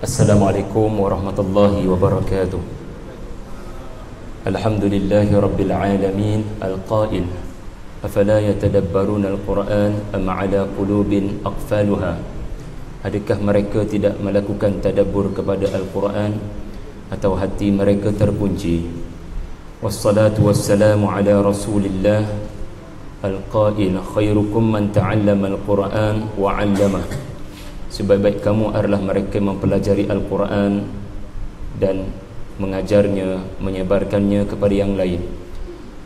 Assalamualaikum warahmatullahi wabarakatuh. Alhamdulillahi rabbil alamin al-qail afala yatadabbaruna al-Quran am ala qulubin aqfaluha. Adakah mereka tidak melakukan tadabbur kepada Al-Quran atau hati mereka terkunci? Wassalatu wassalamu ala Rasulillah al-qail khairukum man ta'allama al-Quran wa 'allamah. Sebaik-baik kamu adalah mereka mempelajari Al-Quran dan mengajarnya, menyebarkannya kepada yang lain.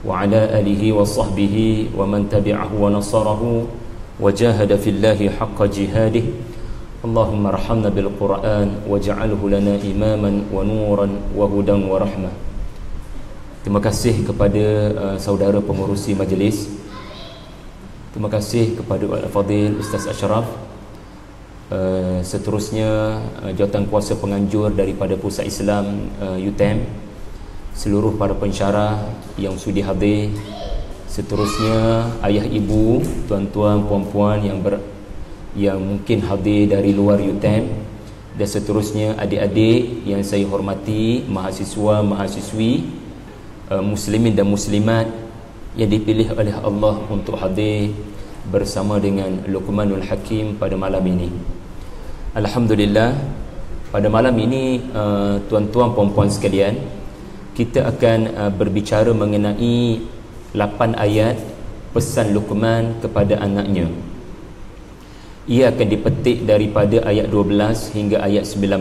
Wa ala alihi wa sahbihi wa man tabi'ahu wa nasarahu wa jahada fillahi haqqa jihadih. Allahumma arhamna bil Quran waj'alhu lana imaman wa nuran wa hudan wa rahmah. Terima kasih kepada saudara pengurusi majlis. Terima kasih kepada Al-Fadhil Ustaz Ashraf. Seterusnya jawatan kuasa penganjur daripada Pusat Islam UTM, seluruh para pensyarah yang sudi hadir, seterusnya ayah ibu, tuan-tuan, puan-puan yang mungkin hadir dari luar UTM, dan seterusnya adik-adik yang saya hormati, mahasiswa, mahasiswi, muslimin dan muslimat yang dipilih oleh Allah untuk hadir bersama dengan Luqmanul Hakim pada malam ini. Alhamdulillah, pada malam ini tuan-tuan puan-puan sekalian, kita akan berbicara mengenai 8 ayat pesan Luqman kepada anaknya. Ia akan dipetik daripada ayat 12 hingga ayat 19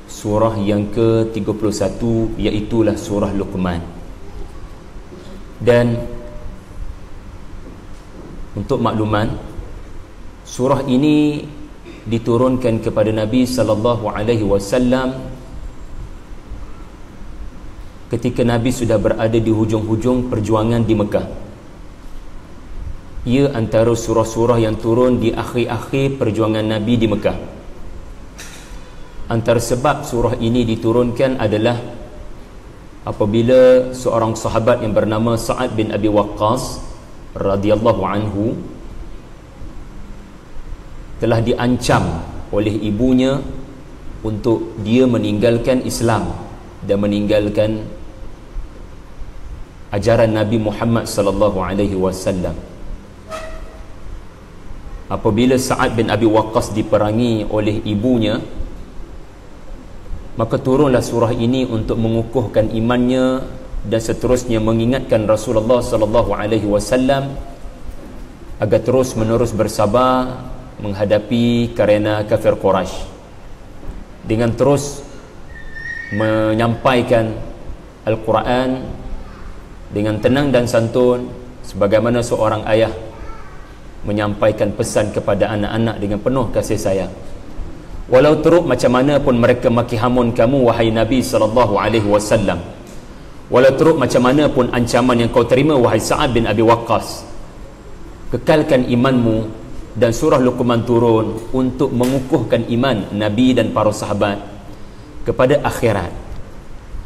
surah yang ke-31, iaitulah surah Luqman. Dan untuk makluman, surah ini diturunkan kepada Nabi sallallahu alaihi wasallam ketika Nabi sudah berada di hujung-hujung perjuangan di Mekah. Ia antara surah-surah yang turun di akhir-akhir perjuangan Nabi di Mekah. Antara sebab surah ini diturunkan adalah apabila seorang sahabat yang bernama Sa'ad bin Abi Waqqas radhiyallahu anhu telah diancam oleh ibunya untuk dia meninggalkan Islam dan meninggalkan ajaran Nabi Muhammad sallallahu alaihi wasallam. Apabila Sa'ad bin Abi Waqqas diperangi oleh ibunya, maka turunlah surah ini untuk mengukuhkan imannya dan seterusnya mengingatkan Rasulullah sallallahu alaihi wasallam agar terus menerus bersabar menghadapi karena kafir Quraisy, dengan terus menyampaikan Al-Quran dengan tenang dan santun, sebagaimana seorang ayah menyampaikan pesan kepada anak-anak dengan penuh kasih sayang. Walau teruk macam mana pun mereka maki hamun kamu, wahai Nabi sallallahu alaihi wasallam, walau teruk macam mana pun ancaman yang kau terima, wahai Sa'ad bin Abi Waqqas, kekalkan imanmu. Dan surah Luqman turun untuk mengukuhkan iman Nabi dan para sahabat kepada akhirat.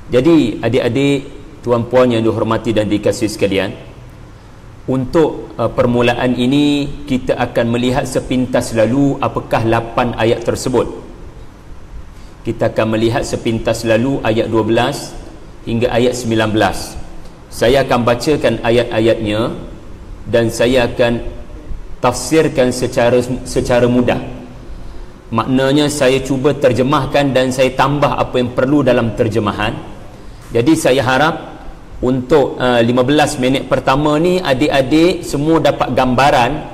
Jadi adik-adik, tuan-puan yang dihormati dan dikasihi sekalian, untuk permulaan ini kita akan melihat sepintas lalu apakah 8 ayat tersebut. Kita akan melihat sepintas lalu ayat 12 hingga ayat 19. Saya akan bacakan ayat-ayatnya dan saya akan tafsirkan secara mudah. Maknanya saya cuba terjemahkan dan saya tambah apa yang perlu dalam terjemahan. Jadi saya harap untuk 15 minit pertama ni adik-adik semua dapat gambaran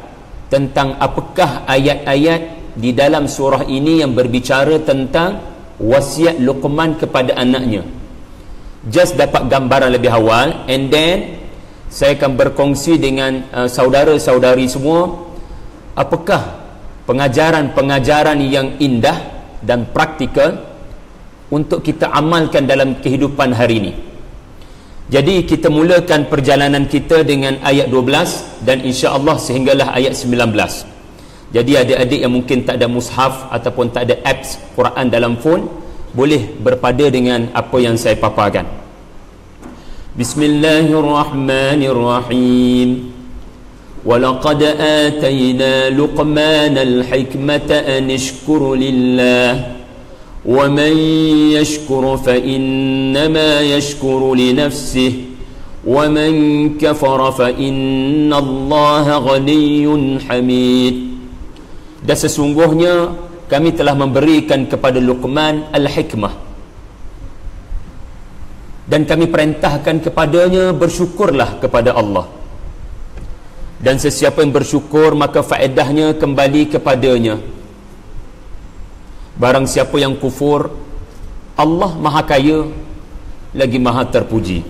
tentang apakah ayat-ayat di dalam surah ini yang berbicara tentang wasiat Luqman kepada anaknya. Just dapat gambaran lebih awal, and then saya akan berkongsi dengan saudara-saudari semua apakah pengajaran-pengajaran yang indah dan praktikal untuk kita amalkan dalam kehidupan hari ini. Jadi kita mulakan perjalanan kita dengan ayat 12 dan insya-Allah sehinggalah ayat 19. Jadi adik-adik yang mungkin tak ada mushaf ataupun tak ada apps Quran dalam phone, boleh berpada dengan apa yang saya paparkan. Bismillahirrahmanirrahim. Walaqad atayna Luqman al-hikmata an ishkur lillah ومن يشكر فإنما يشكر لنفسه ومن كفر فإن الله غني حميد. Dan sesungguhnya kami telah memberikan kepada Luqman al-hikmah, dan kami perintahkan kepadanya bersyukurlah kepada Allah, dan sesiapa yang bersyukur maka faedahnya kembali kepadanya. Barang siapa yang kufur, Allah maha kaya lagi maha terpuji.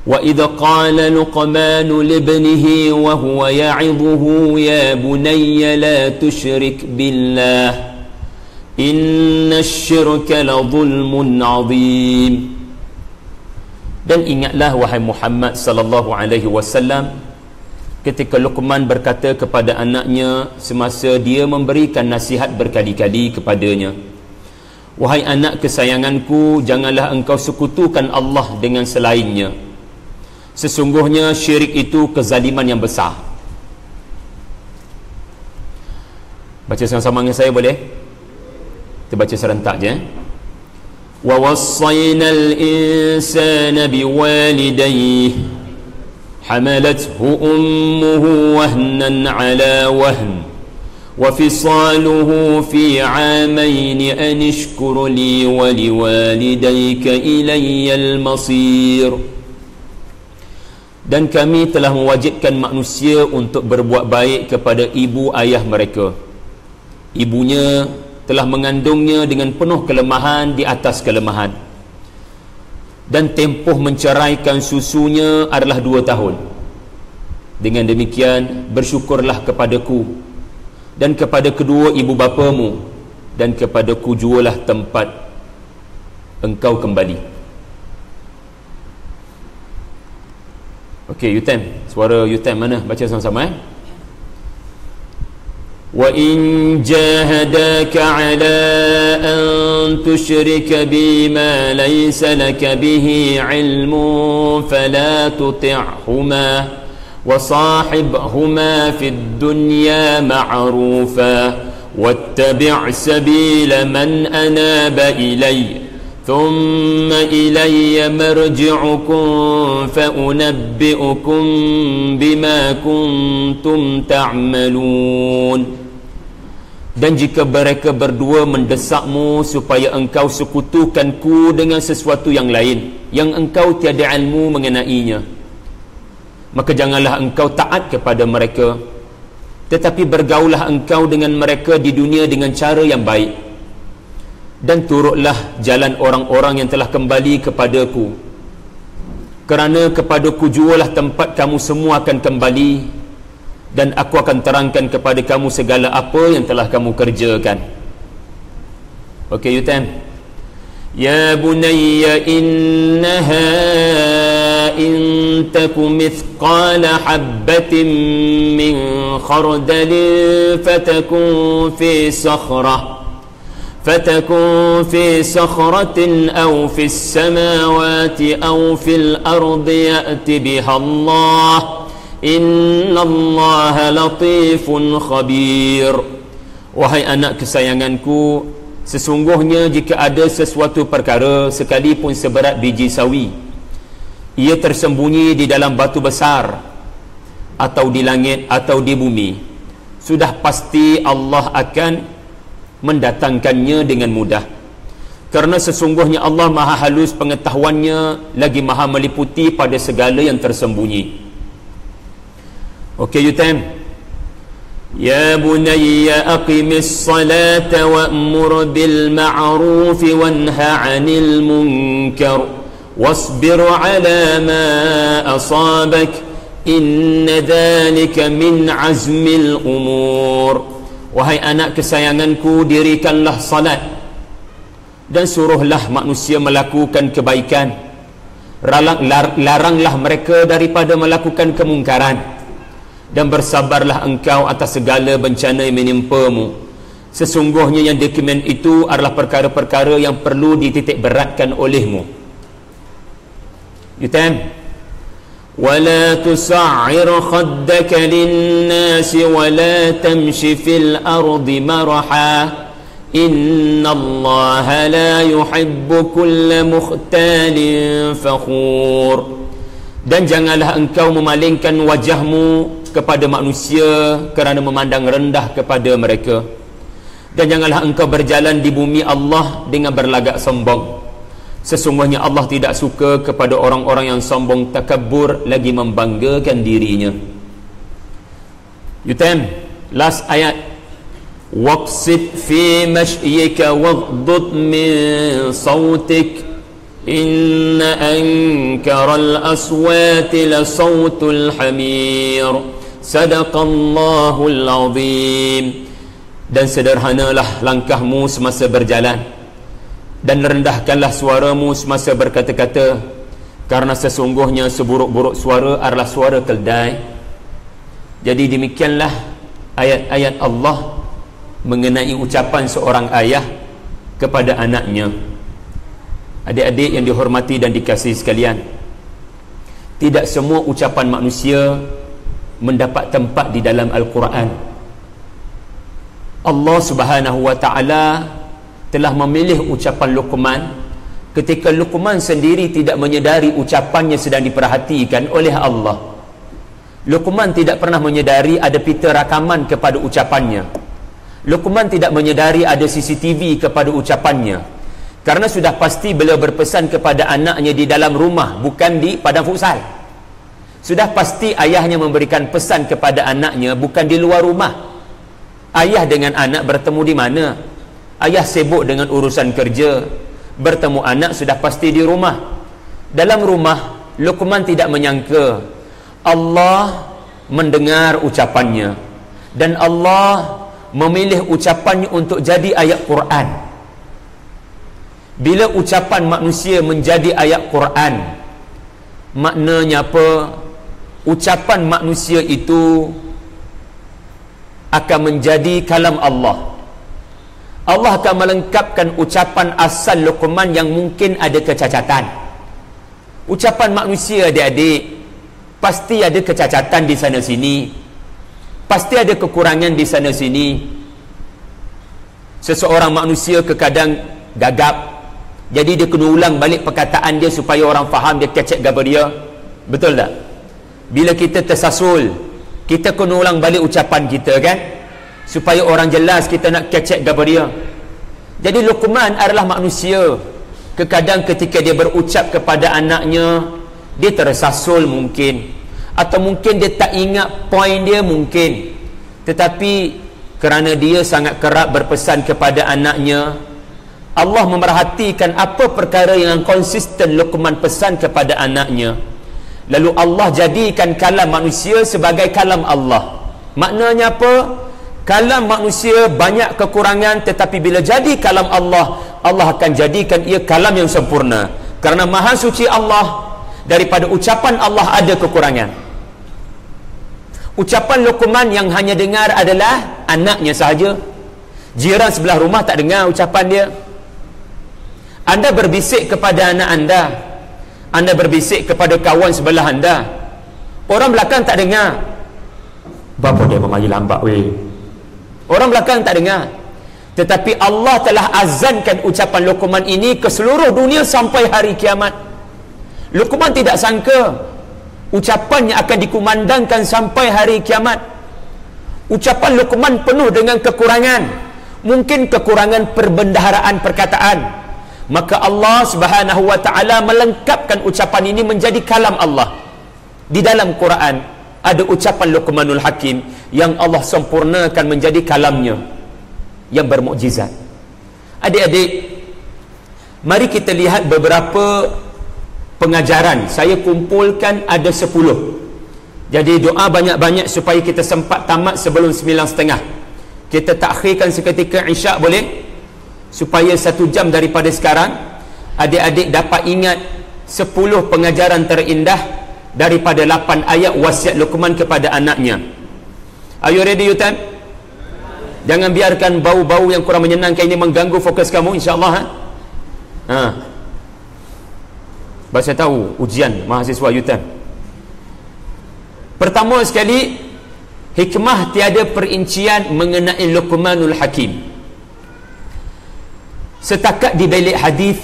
Wa idza qala Luqman libnihi wa huwa ya'idhuhu ya bunayya la tusyrik billah inna asy-syirka la dhulmun 'adzim. Dan ingatlah wahai Muhammad sallallahu alaihi wasallam ketika Luqman berkata kepada anaknya semasa dia memberikan nasihat berkali-kali kepadanya, wahai anak kesayanganku, janganlah engkau sekutukan Allah dengan selainnya. Sesungguhnya syirik itu kezaliman yang besar. Baca sama-sama dengan saya boleh? Kita baca serentak je. Wa wassaynal insana biwalidayhi حملته أمه وهنا على وهن وفصاله في عامين أن اشكر لي ولوالديك إلي المصير. Dan kami telah mewajibkan manusia untuk berbuat baik kepada ibu ayah mereka. Ibunya telah mengandungnya dengan penuh kelemahan di atas kelemahan, dan tempoh menceraikan susunya adalah 2 tahun. Dengan demikian bersyukurlah kepadaku dan kepada kedua ibu bapamu, dan kepadaku jualah tempat engkau kembali. Okey, Yutem, suara Yutem mana? Baca sama-sama. وَإِنْ جَاهَدَاكَ عَلَىٰ أَنْ تُشْرِكَ بِي مَا لَيْسَ لَكَ بِهِ عِلْمٌ فَلَا تُطِعْهُمَا وَصَاحِبْهُمَا فِي الدُّنْيَا مَعْرُوفًا وَاتَّبِعْ سَبِيلَ مَنْ أَنَابَ إِلَيَّ ثُمَّ إِلَيَّ مَرْجِعُكُمْ فَأُنَبِّئُكُمْ بِمَا كُنْتُمْ تَعْمَلُونَ. Dan jika mereka berdua mendesakmu supaya engkau sekutukanku dengan sesuatu yang lain yang engkau tiada ilmu mengenainya, maka janganlah engkau taat kepada mereka, tetapi bergaulah engkau dengan mereka di dunia dengan cara yang baik, dan turutlah jalan orang-orang yang telah kembali kepadaku, kerana kepadaku jualah tempat kamu semua akan kembali, dan aku akan terangkan kepada kamu segala apa yang telah kamu kerjakan. Okey, Yutem. Ya bunayya innaha in taku mithqala habbatin min khardalin fatakun fi sakhratin aw fi as-samawati aw fil ardi ya'ti biha Allah innallaha latifun khabir. Wahai anak kesayanganku, sesungguhnya jika ada sesuatu perkara sekalipun seberat biji sawi, ia tersembunyi di dalam batu besar atau di langit atau di bumi, sudah pasti Allah akan mendatangkannya dengan mudah, kerana sesungguhnya Allah maha halus pengetahuannya, lagi maha meliputi pada segala yang tersembunyi. Okey, Yutem. Ya bunayya aqimis salata wa'mur bil ma'ruf wanha 'anil munkar wasbir 'ala ma asabak inna dhalika min azmil umur. Wahai anak kesayanganku, dirikanlah salat dan suruhlah manusia melakukan kebaikan, laranglah mereka daripada melakukan kemungkaran, dan bersabarlah engkau atas segala bencana yang menimpamu. Sesungguhnya yang dokumen itu adalah perkara-perkara yang perlu dititik beratkan olehmu. Yutem. ولا تصعر خدك للناس ولا تمش في الأرض مرحا إن الله لا يحب كل مختال فخور. Dan janganlah engkau memalingkan wajahmu kepada manusia kerana memandang rendah kepada mereka, dan janganlah engkau berjalan di bumi Allah dengan berlagak sombong. Sesungguhnya Allah tidak suka kepada orang-orang yang sombong, takabur, lagi membanggakan dirinya. Yutam, last ayat. Waqsid fi mashyika waghdud min sautik inna ankaral aswati la sautul hamir. Sadaqallahul azim. Dan sederhanalah langkahmu semasa berjalan, dan rendahkanlah suaramu semasa berkata-kata, karena sesungguhnya seburuk-buruk suara adalah suara keldai. Jadi demikianlah ayat-ayat Allah mengenai ucapan seorang ayah kepada anaknya. Adik-adik yang dihormati dan dikasihi sekalian, tidak semua ucapan manusia mendapat tempat di dalam Al-Quran. Allah Subhanahu wa ta'ala telah memilih ucapan Luqman ketika Luqman sendiri tidak menyedari ucapannya sedang diperhatikan oleh Allah. Luqman tidak pernah menyedari ada pita rakaman kepada ucapannya. Luqman tidak menyedari ada CCTV kepada ucapannya, karena sudah pasti beliau berpesan kepada anaknya di dalam rumah, bukan di padang futsal. Sudah pasti ayahnya memberikan pesan kepada anaknya, bukan di luar rumah. Ayah dengan anak bertemu di mana? Ayah sibuk dengan urusan kerja, bertemu anak sudah pasti di rumah. Dalam rumah, Luqman tidak menyangka Allah mendengar ucapannya, dan Allah memilih ucapannya untuk jadi ayat Quran. Bila ucapan manusia menjadi ayat Quran, maknanya apa? Ucapan manusia itu akan menjadi kalam Allah. Allah akan melengkapkan ucapan asal Luqman yang mungkin ada kecacatan. Ucapan manusia, adik-adik, pasti ada kecacatan di sana sini, pasti ada kekurangan di sana sini. Seseorang manusia kadang gagap, jadi dia kena ulang balik perkataan dia supaya orang faham dia kecek gabar dia. Betul tak? Bila kita tersasul, kita kena ulang balik ucapan kita, kan, supaya orang jelas kita nak kecek gabar dia. Jadi Luqman adalah manusia. Kadang ketika dia berucap kepada anaknya, dia tersasul mungkin, atau mungkin dia tak ingat poin dia mungkin, tetapi kerana dia sangat kerap berpesan kepada anaknya, Allah memerhatikan apa perkara yang konsisten Luqman pesan kepada anaknya. Lalu Allah jadikan kalam manusia sebagai kalam Allah. Maknanya apa? Kalam manusia banyak kekurangan, tetapi bila jadi kalam Allah, Allah akan jadikan ia kalam yang sempurna. Kerana maha suci Allah, daripada ucapan Allah ada kekurangan. Ucapan Luqman yang hanya dengar adalah anaknya sahaja. Jiran sebelah rumah tak dengar ucapan dia. Anda berbisik kepada anak anda, anda berbisik kepada kawan sebelah anda, orang belakang tak dengar. Bapa dia memari lambat weh. Orang belakang tak dengar. Tetapi Allah telah azankan ucapan Luqman ini ke seluruh dunia sampai hari kiamat. Luqman tidak sangka ucapannya akan dikumandangkan sampai hari kiamat. Ucapan Luqman penuh dengan kekurangan, mungkin kekurangan perbendaharaan perkataan. Maka Allah Subhanahu wa ta'ala melengkapkan ucapan ini menjadi kalam Allah. Di dalam Quran ada ucapan Luqmanul Hakim yang Allah sempurnakan menjadi kalamnya yang bermukjizat. Adik-adik, mari kita lihat beberapa pengajaran. Saya kumpulkan ada 10. Jadi doa banyak-banyak supaya kita sempat tamat sebelum 9.30. Kita takhirkan seketika Isyak boleh? Supaya 1 jam daripada sekarang adik-adik dapat ingat 10 pengajaran terindah daripada 8 ayat wasiat Luqman kepada anaknya. Are you ready, Yutan? Jangan biarkan bau-bau yang kurang menyenangkan ini mengganggu fokus kamu, insyaAllah. Bahasa tahu ujian mahasiswa Yutan. Pertama sekali, hikmah tiada perincian mengenai Luqmanul Hakim. Setakat di bilik hadis,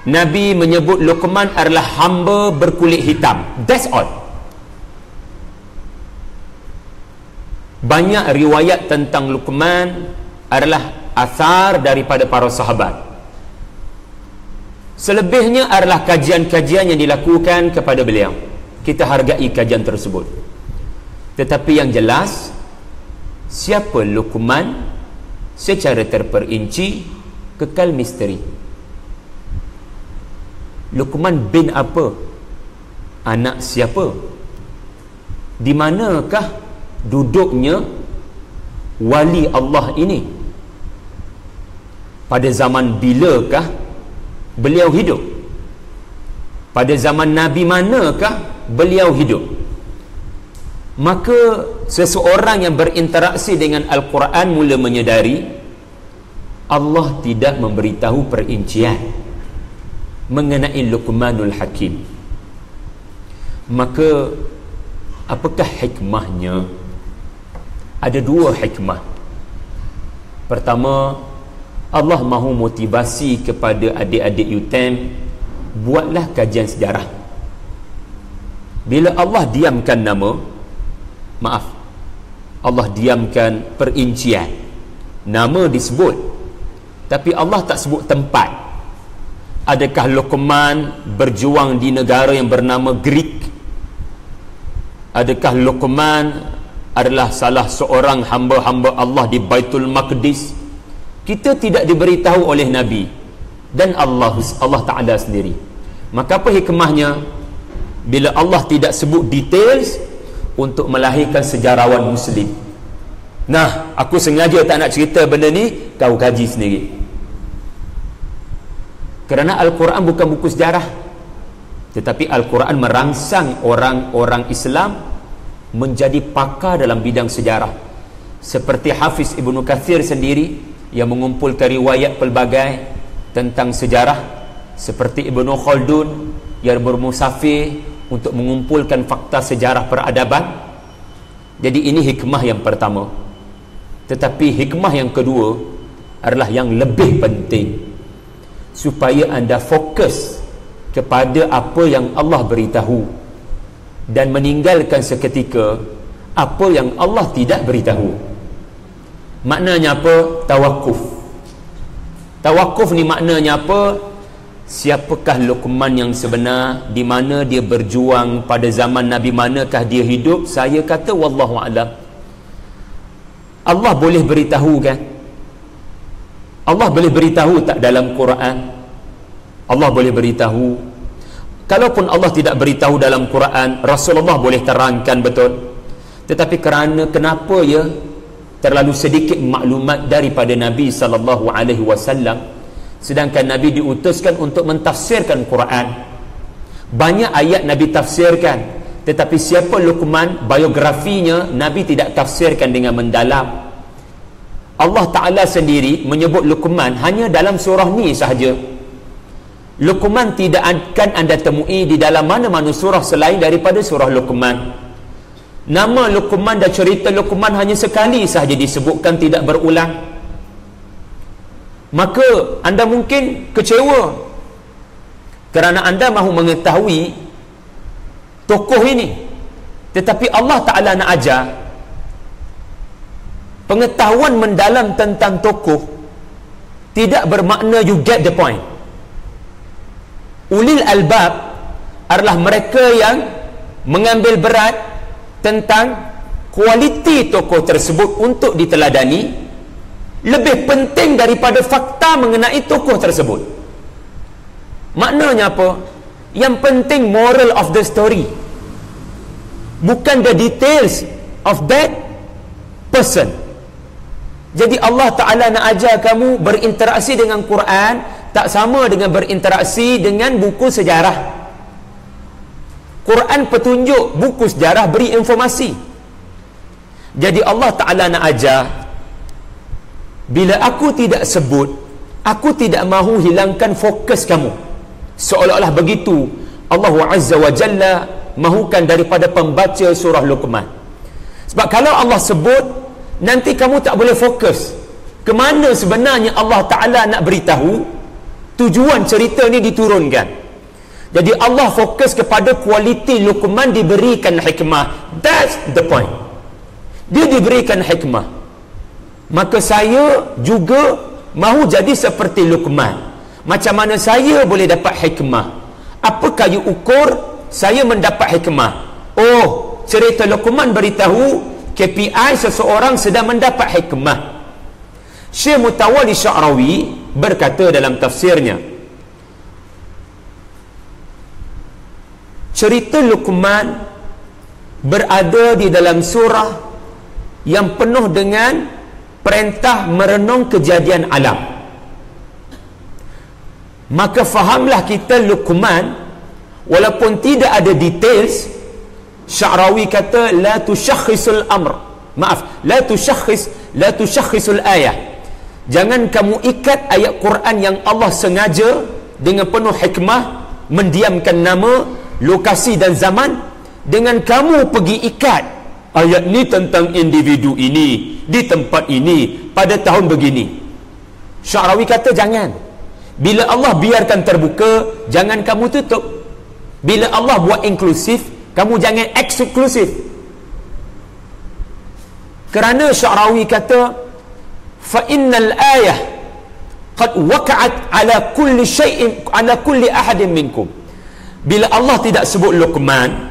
Nabi menyebut Luqman adalah hamba berkulit hitam. That's all. Banyak riwayat tentang Luqman adalah asar daripada para sahabat. Selebihnya adalah kajian-kajian yang dilakukan kepada beliau. Kita hargai kajian tersebut. Tetapi yang jelas, siapa Luqman secara terperinci kekal misteri. Luqman bin apa? Anak siapa? Di manakah duduknya wali Allah ini? Pada zaman bilakah beliau hidup? Pada zaman Nabi manakah beliau hidup? Maka seseorang yang berinteraksi dengan Al-Quran mula menyedari Allah tidak memberitahu perincian mengenai Luqmanul Hakim. Maka apakah hikmahnya? Ada dua hikmah. Pertama, Allah mahu motivasi kepada adik-adik UTM, buatlah kajian sejarah. Bila Allah diamkan nama, maaf, Allah diamkan perincian, nama disebut, tapi Allah tak sebut tempat. Adakah Luqman berjuang di negara yang bernama Greek? Adakah Luqman adalah salah seorang hamba-hamba Allah di Baitul Maqdis? Kita tidak diberitahu oleh Nabi dan Allah Ta'ala sendiri. Maka apa hikmahnya bila Allah tidak sebut details untuk melahirkan sejarawan Muslim? Nah, aku sengaja tak nak cerita benda ni, kau kaji sendiri. Kerana Al-Quran bukan buku sejarah, tetapi Al-Quran merangsang orang-orang Islam menjadi pakar dalam bidang sejarah. Seperti Hafiz Ibnu Katsir sendiri yang mengumpulkan riwayat pelbagai tentang sejarah, seperti Ibnu Khaldun yang bermusafir untuk mengumpulkan fakta sejarah peradaban. Jadi ini hikmah yang pertama. Tetapi hikmah yang kedua adalah yang lebih penting, supaya anda fokus kepada apa yang Allah beritahu dan meninggalkan seketika apa yang Allah tidak beritahu. Maknanya apa? Tawakuf. Tawakuf ni maknanya apa? Siapakah Luqman yang sebenar? Di mana dia berjuang? Pada zaman Nabi manakah dia hidup? Saya kata wallahu a'lam. Allah boleh beritahu kan? Allah boleh beritahu tak dalam Quran? Allah boleh beritahu. Kalaupun Allah tidak beritahu dalam Quran, Rasulullah boleh terangkan, betul. Tetapi kerana kenapa ya terlalu sedikit maklumat daripada Nabi SAW, sedangkan Nabi diutuskan untuk mentafsirkan Quran. Banyak ayat Nabi tafsirkan, tetapi siapa Luqman, biografinya Nabi tidak tafsirkan dengan mendalam. Allah Ta'ala sendiri menyebut Luqman hanya dalam surah ni sahaja. Luqman tidak akan anda temui di dalam mana-mana surah selain daripada surah Luqman. Nama Luqman dan cerita Luqman hanya sekali sahaja disebutkan, tidak berulang. Maka anda mungkin kecewa kerana anda mahu mengetahui tokoh ini, tetapi Allah Ta'ala nak ajar pengetahuan mendalam tentang tokoh tidak bermakna you get the point. Ulil albab adalah mereka yang mengambil berat tentang kualiti tokoh tersebut untuk diteladani, lebih penting daripada fakta mengenai tokoh tersebut. Maknanya apa? Yang penting moral of the story, bukan the details of that person. Jadi Allah Ta'ala nak ajar kamu berinteraksi dengan Quran tak sama dengan berinteraksi dengan buku sejarah. Quran petunjuk, buku sejarah beri informasi. Jadi Allah Ta'ala nak ajar, bila aku tidak sebut, aku tidak mahu hilangkan fokus kamu. Seolah-olah begitu Allah Azza wa Jalla mahukan daripada pembaca surah Luqman. Sebab kalau Allah sebut, nanti kamu tak boleh fokus ke mana sebenarnya Allah Ta'ala nak beritahu tujuan cerita ni diturunkan. Jadi Allah fokus kepada kualiti Luqman diberikan hikmah. That's the point. Dia diberikan hikmah. Maka saya juga mahu jadi seperti Luqman. Macam mana saya boleh dapat hikmah? Apa kayu ukur saya mendapat hikmah? Oh, cerita Luqman beritahu KPI seseorang sedang mendapat hikmah. Syekh Mutawalli Sya'rawi berkata dalam tafsirnya, cerita Luqman berada di dalam surah yang penuh dengan perintah merenung kejadian alam. Maka fahamlah kita Luqman, walaupun tidak ada details. Sya'rawi kata la tushakhisul amr, maaf, la tushakhisul ayah. Jangan kamu ikat ayat Quran yang Allah sengaja dengan penuh hikmah mendiamkan nama, lokasi dan zaman, dengan kamu pergi ikat ayat ni tentang individu ini di tempat ini pada tahun begini. Sya'rawi kata jangan. Bila Allah biarkan terbuka, jangan kamu tutup. Bila Allah buat inklusif, kamu jangan eksklusif. Kerana Sya'rawi kata fa innal ayah qad waqa'at ala kulli syai'in ala kulli ahadin minkum. Bila Allah tidak sebut Luqman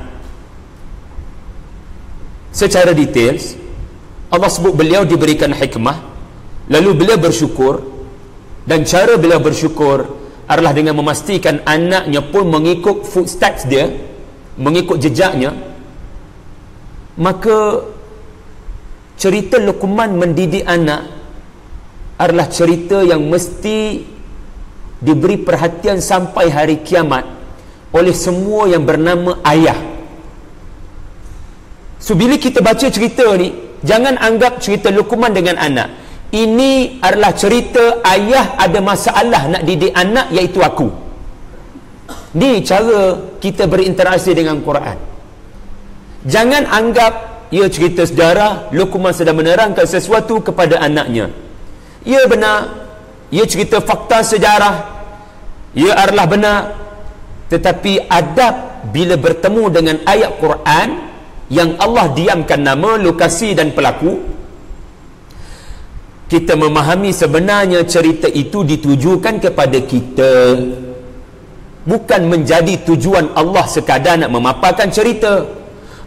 secara details, Allah sebut beliau diberikan hikmah, lalu beliau bersyukur, dan cara beliau bersyukur adalah dengan memastikan anaknya pun mengikut footsteps dia, mengikut jejaknya. Maka cerita Luqman mendidik anak adalah cerita yang mesti diberi perhatian sampai hari kiamat oleh semua yang bernama ayah. So bila kita baca cerita ni, jangan anggap cerita Luqman dengan anak. Ini adalah cerita ayah ada masalah nak didik anak, iaitu aku. Ni cara kita berinteraksi dengan Quran. Jangan anggap ia cerita sejarah, Luqman sedang menerangkan sesuatu kepada anaknya. Ia benar, ia cerita fakta sejarah, ia adalah benar. Tetapi adab bila bertemu dengan ayat Quran yang Allah diamkan nama, lokasi dan pelaku, kita memahami sebenarnya cerita itu ditujukan kepada kita, bukan menjadi tujuan Allah sekadar nak memaparkan cerita.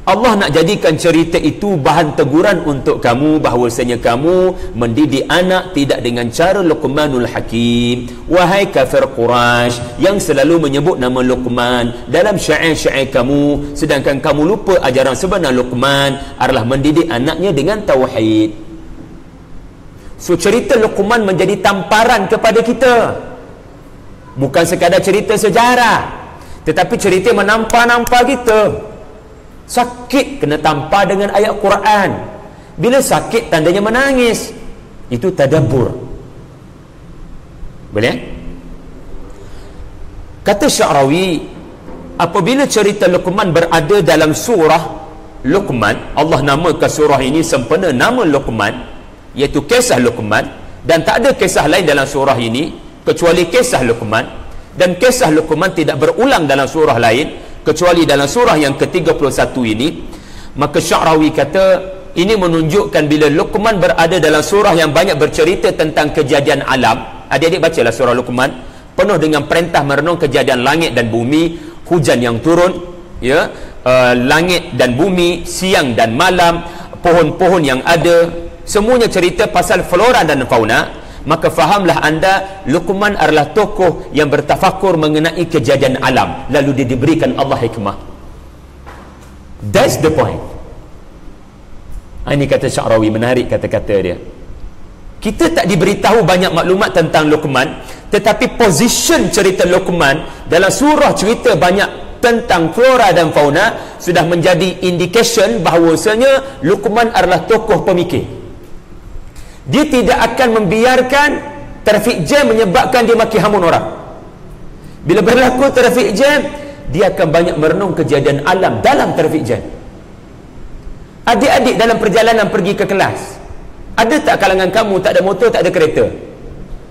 Allah nak jadikan cerita itu bahan teguran untuk kamu, bahawasanya kamu mendidik anak tidak dengan cara Luqmanul Hakim. Wahai kafir Quraisy yang selalu menyebut nama Luqman dalam syair-syair kamu, sedangkan kamu lupa ajaran sebenar Luqman adalah mendidik anaknya dengan tauhid. So cerita Luqman menjadi tamparan kepada kita, bukan sekadar cerita sejarah, tetapi cerita menampa-nampa kita. Sakit kena tampar dengan ayat Quran. Bila sakit tandanya menangis, itu tadabbur. Boleh? Kata Sya'rawi, apabila cerita Luqman berada dalam surah Luqman, Allah namakan surah ini sempena nama Luqman, iaitu kisah Luqman, dan tak ada kisah lain dalam surah ini kecuali kisah Luqman, dan kisah Luqman tidak berulang dalam surah lain kecuali dalam surah yang ke-31 ini. Maka Sya'rawi kata ini menunjukkan bila Luqman berada dalam surah yang banyak bercerita tentang kejadian alam. Adik-adik bacalah surah Luqman, penuh dengan perintah merenung kejadian langit dan bumi, hujan yang turun, ya, langit dan bumi, siang dan malam, pohon-pohon yang ada, semuanya cerita pasal flora dan fauna. Maka fahamlah anda, Luqman adalah tokoh yang bertafakur mengenai kejadian alam, lalu dia diberikan Allah hikmah. That's the point. Ini kata Sya'rawi, menarik kata-kata dia. Kita tak diberitahu banyak maklumat tentang Luqman, tetapi position cerita Luqman dalam surah cerita banyak tentang flora dan fauna sudah menjadi indication bahawasanya Luqman adalah tokoh pemikir. Dia tidak akan membiarkan traffic jam menyebabkan dia maki hamun orang. Bila berlaku traffic jam, dia akan banyak merenung kejadian alam dalam trafik jam. Adik-adik dalam perjalanan pergi ke kelas, ada tak kalangan kamu tak ada motor, tak ada kereta?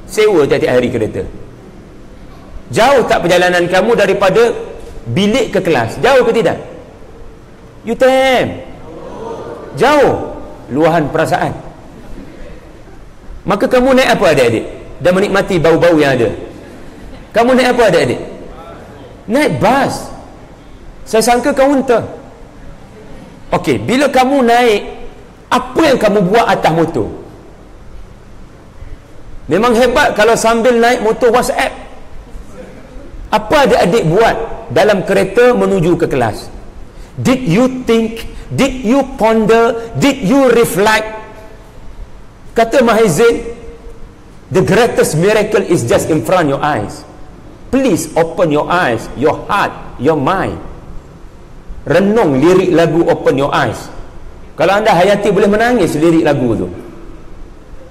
Sewa tiap-tiap hari kereta. Jauh tak perjalanan kamu daripada bilik ke kelas? Jauh ke tidak? UTM jauh. Luahan perasaan. Maka kamu naik apa adik-adik? Dan menikmati bau-bau yang ada. Kamu naik apa adik-adik? Naik bas. Saya sangka kaunter. Okey, bila kamu naik, apa yang kamu buat atas motor? Memang hebat kalau sambil naik motor WhatsApp. Apa adik-adik buat dalam kereta menuju ke kelas? Did you think? Did you ponder? Did you reflect? Kata Mahizin, the greatest miracle is just in front your eyes. Please open your eyes, your heart, your mind. Renung lirik lagu Open Your Eyes. Kalau anda hayati boleh menangis lirik lagu tu.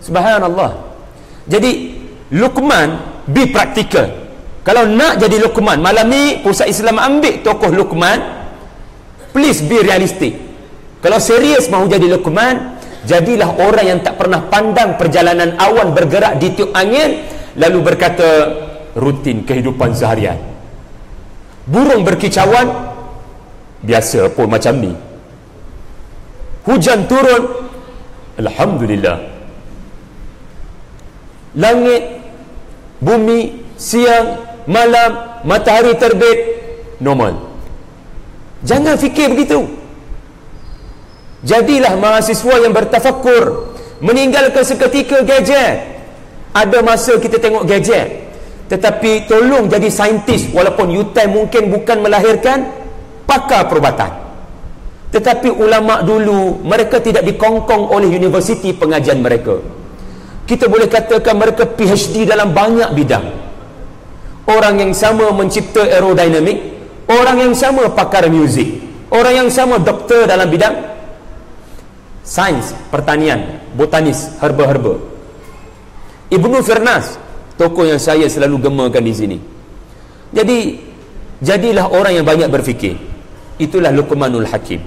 Subhanallah. Jadi Luqman be practical. Kalau nak jadi Luqman, malam ni Pusat Islam ambil tokoh Luqman, please be realistic. Kalau serius mahu jadi Luqman, jadilah orang yang tak pernah pandang perjalanan awan bergerak di tiup angin, lalu berkata rutin kehidupan seharian. Burung berkicauan, biasa pun macam ni. Hujan turun, alhamdulillah. Langit, bumi, siang, malam, matahari terbit, normal. Jangan fikir begitu. Jadilah mahasiswa yang bertafakur, meninggalkan seketika gadget. Ada masa kita tengok gadget, tetapi tolong jadi saintis. Walaupun you time mungkin bukan melahirkan pakar perubatan, tetapi ulama dulu mereka tidak dikongkong oleh universiti pengajian mereka. Kita boleh katakan mereka PhD dalam banyak bidang. Orang yang sama mencipta aerodinamik, orang yang sama pakar muzik, orang yang sama doktor dalam bidang sains, pertanian, botanis, herba-herba. Ibnu Firnas, tokoh yang saya selalu gemakan di sini. Jadi, jadilah orang yang banyak berfikir. Itulah Luqmanul Hakim.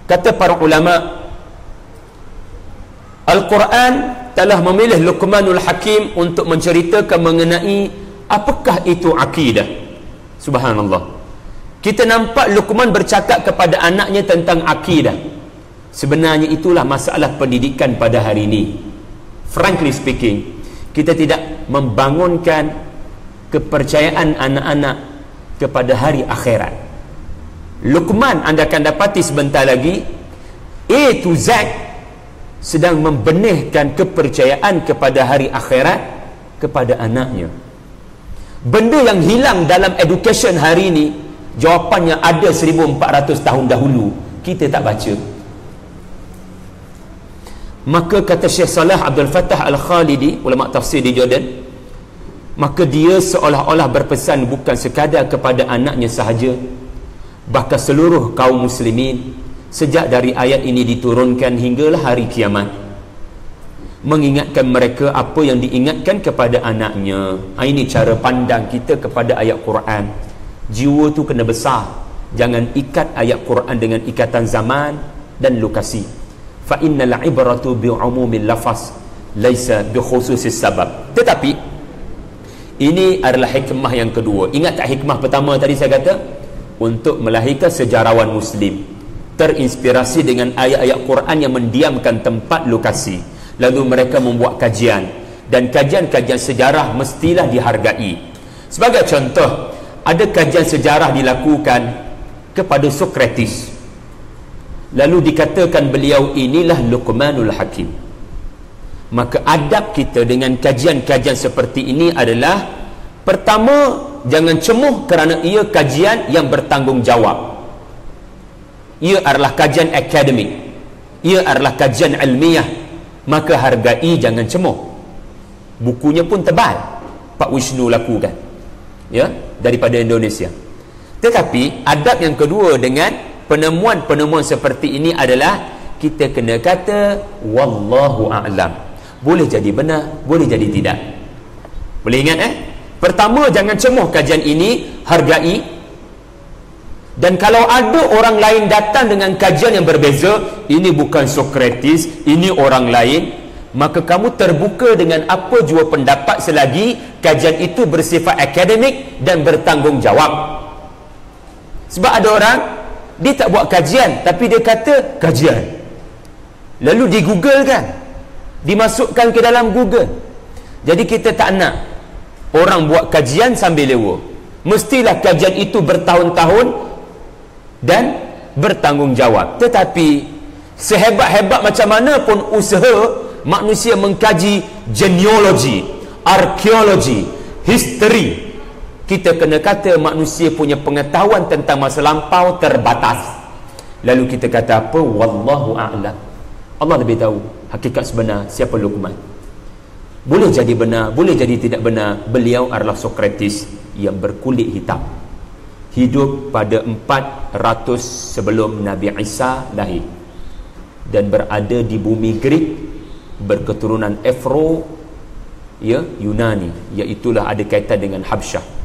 Kata para ulama, Al-Quran telah memilih Luqmanul Hakim untuk menceritakan mengenai apakah itu akidah. Subhanallah. Kita nampak Luqman bercakap kepada anaknya tentang akidah. Sebenarnya itulah masalah pendidikan pada hari ini. Frankly speaking, kita tidak membangunkan kepercayaan anak-anak kepada hari akhirat. Luqman anda akan dapati sebentar lagi A to Z sedang membenihkan kepercayaan kepada hari akhirat kepada anaknya. Benda yang hilang dalam education hari ini, jawapannya ada 1400 tahun dahulu, kita tak baca. Maka kata Syekh Salah Abdul Fattah Al-Khalidi, ulama tafsir di Jordan, maka dia seolah-olah berpesan bukan sekadar kepada anaknya sahaja, bahkan seluruh kaum muslimin sejak dari ayat ini diturunkan hinggalah hari kiamat, mengingatkan mereka apa yang diingatkan kepada anaknya. Ini cara pandang kita kepada ayat Quran. Jiwa tu kena besar. Jangan ikat ayat Quran dengan ikatan zaman dan lokasi. Fa innal ibratu bi umumil lafaz laisa bi khususis sabab. Tetapi ini adalah hikmah yang kedua. Ingat tak hikmah pertama tadi saya kata? Untuk melahirkan sejarawan muslim, terinspirasi dengan ayat-ayat Quran yang mendiamkan tempat lokasi, lalu mereka membuat kajian, dan kajian-kajian sejarah mestilah dihargai. Sebagai contoh, ada kajian sejarah dilakukan kepada Sokrates, lalu dikatakan beliau inilah Luqmanul Hakim. Maka adab kita dengan kajian-kajian seperti ini adalah, pertama, jangan cemuh kerana ia kajian yang bertanggungjawab. Ia adalah kajian akademik, ia adalah kajian ilmiah, maka hargai, jangan cemuh. Bukunya pun tebal, Pak Wisnu lakukan, ya, daripada Indonesia. Tetapi adab yang kedua dengan penemuan-penemuan seperti ini adalah kita kena kata wallahu a'lam. Boleh jadi benar, boleh jadi tidak. Boleh ingat Pertama, jangan cemuh kajian ini, hargai. Dan kalau ada orang lain datang dengan kajian yang berbeza, ini bukan Sokrates, ini orang lain, maka kamu terbuka dengan apa jua pendapat selagi kajian itu bersifat akademik dan bertanggungjawab. Sebab ada orang, dia tak buat kajian, tapi dia kata kajian, lalu di Google kan, dimasukkan ke dalam Google. Jadi kita tak nak orang buat kajian sambil lewa. Mestilah kajian itu bertahun-tahun dan bertanggungjawab. Tetapi sehebat-hebat macam mana pun usaha manusia mengkaji genealogi, arkeologi, history, kita kena kata manusia punya pengetahuan tentang masa lampau terbatas. Lalu kita kata apa? Wallahu a'lam. Allah lebih tahu hakikat sebenar siapa Luqman. Boleh jadi benar, boleh jadi tidak benar. Beliau adalah Sokrates yang berkulit hitam, hidup pada 400 sebelum Nabi Isa lahir, dan berada di bumi Greek, berketurunan Afro, ya, Yunani, iaitulah ada kaitan dengan Habsyah.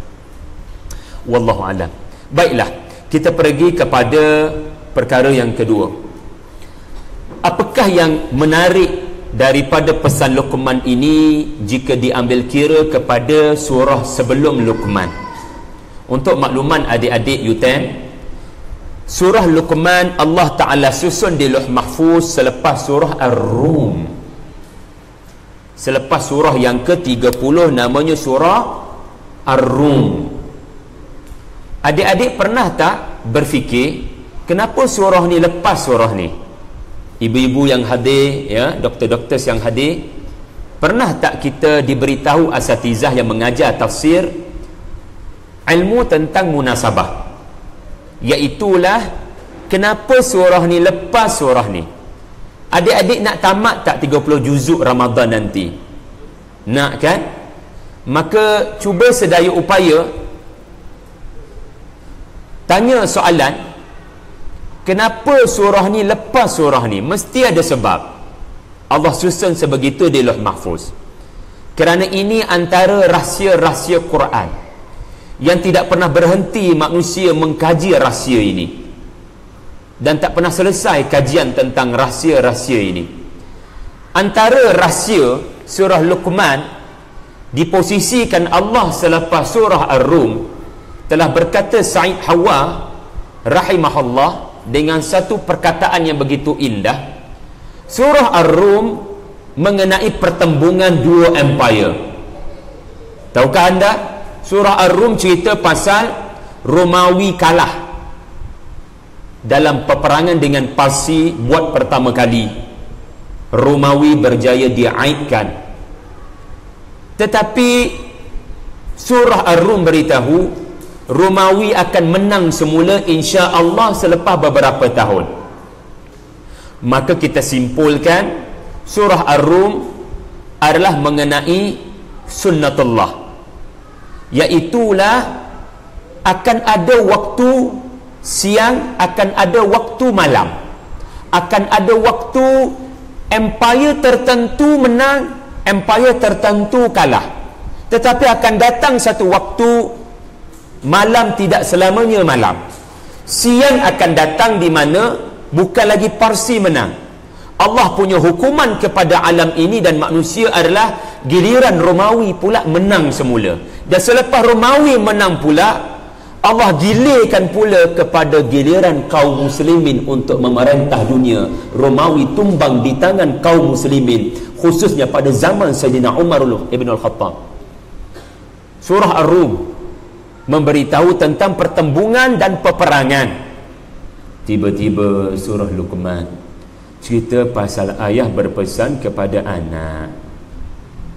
Wallahu a'lam. Baiklah, kita pergi kepada perkara yang kedua. Apakah yang menarik daripada pesan Luqman ini jika diambil kira kepada surah sebelum Luqman? Untuk makluman adik-adik UTM, surah Luqman Allah Ta'ala susun di Lauh Mahfuz selepas surah Ar-Rum. Selepas surah yang ke-30 namanya surah Ar-Rum. Adik-adik pernah tak berfikir kenapa surah ni lepas surah ni? Ibu-ibu yang hadir, ya, doktor-doktor yang hadir, pernah tak kita diberitahu asatizah yang mengajar tafsir ilmu tentang munasabah, iaitulah kenapa surah ni lepas surah ni? Adik-adik nak tamat tak 30 juzuk Ramadan nanti? Nak kan? Maka cuba sedaya upaya tanya soalan, kenapa surah ni lepas surah ni? Mesti ada sebab. Allah susun sebegitu di Lauh Mahfuz. Kerana ini antara rahsia-rahsia Quran yang tidak pernah berhenti manusia mengkaji rahsia ini, dan tak pernah selesai kajian tentang rahsia-rahsia ini. Antara rahsia surah Luqman diposisikan Allah selepas surah Ar-Rum. Telah berkata Said Hawa rahimahullah dengan satu perkataan yang begitu indah. Surah Ar-Rum mengenai pertembungan dua empire. Tahukah anda? Surah Ar-Rum cerita pasal Romawi kalah dalam peperangan dengan Parsi buat pertama kali. Romawi berjaya diaibkan. Tetapi surah Ar-Rum beritahu Romawi akan menang semula insya-Allah selepas beberapa tahun. Maka kita simpulkan surah Ar-Rum adalah mengenai sunnatullah, iaitulah akan ada waktu siang, akan ada waktu malam, akan ada waktu empire tertentu menang, empire tertentu kalah. Tetapi akan datang satu waktu malam tidak selamanya malam. Siang akan datang di mana bukan lagi Parsi menang. Allah punya hukuman kepada alam ini dan manusia adalah giliran Romawi pula menang semula. Dan selepas Romawi menang pula, Allah gilirkan pula kepada giliran kaum muslimin untuk memerintah dunia. Romawi tumbang di tangan kaum muslimin, khususnya pada zaman Sayyidina Umar ibn al-Khattab. Surah Ar-Rum memberitahu tentang pertembungan dan peperangan. Tiba-tiba surah Luqman cerita pasal ayah berpesan kepada anak.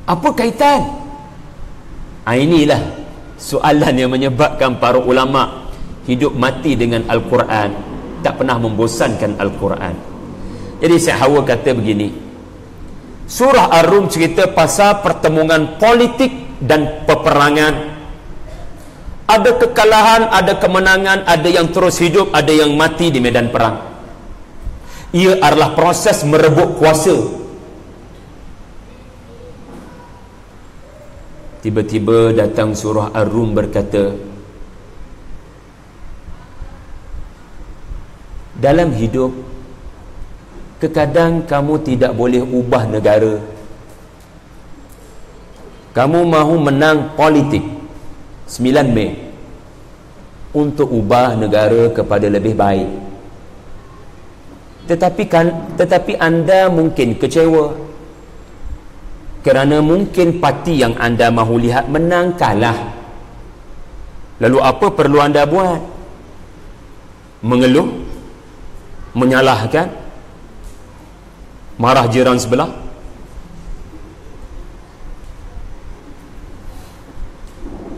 Apa kaitan? Inilah soalan yang menyebabkan para ulama hidup mati dengan Al-Quran, tak pernah membosankan Al-Quran. Jadi Syekh Hawa kata begini, surah Ar-Rum cerita pasal pertembungan politik dan peperangan. Ada kekalahan, ada kemenangan, ada yang terus hidup, ada yang mati di medan perang. Ia adalah proses merebut kuasa. Tiba-tiba datang surah Ar-Rum berkata, dalam hidup, kadang kamu tidak boleh ubah negara. Kamu mahu menang politik 9 Mei untuk ubah negara kepada lebih baik, tetapi anda mungkin kecewa kerana mungkin parti yang anda mahu lihat menang kalah. Lalu apa perlu anda buat? Mengeluh, menyalahkan, marah jiran sebelah?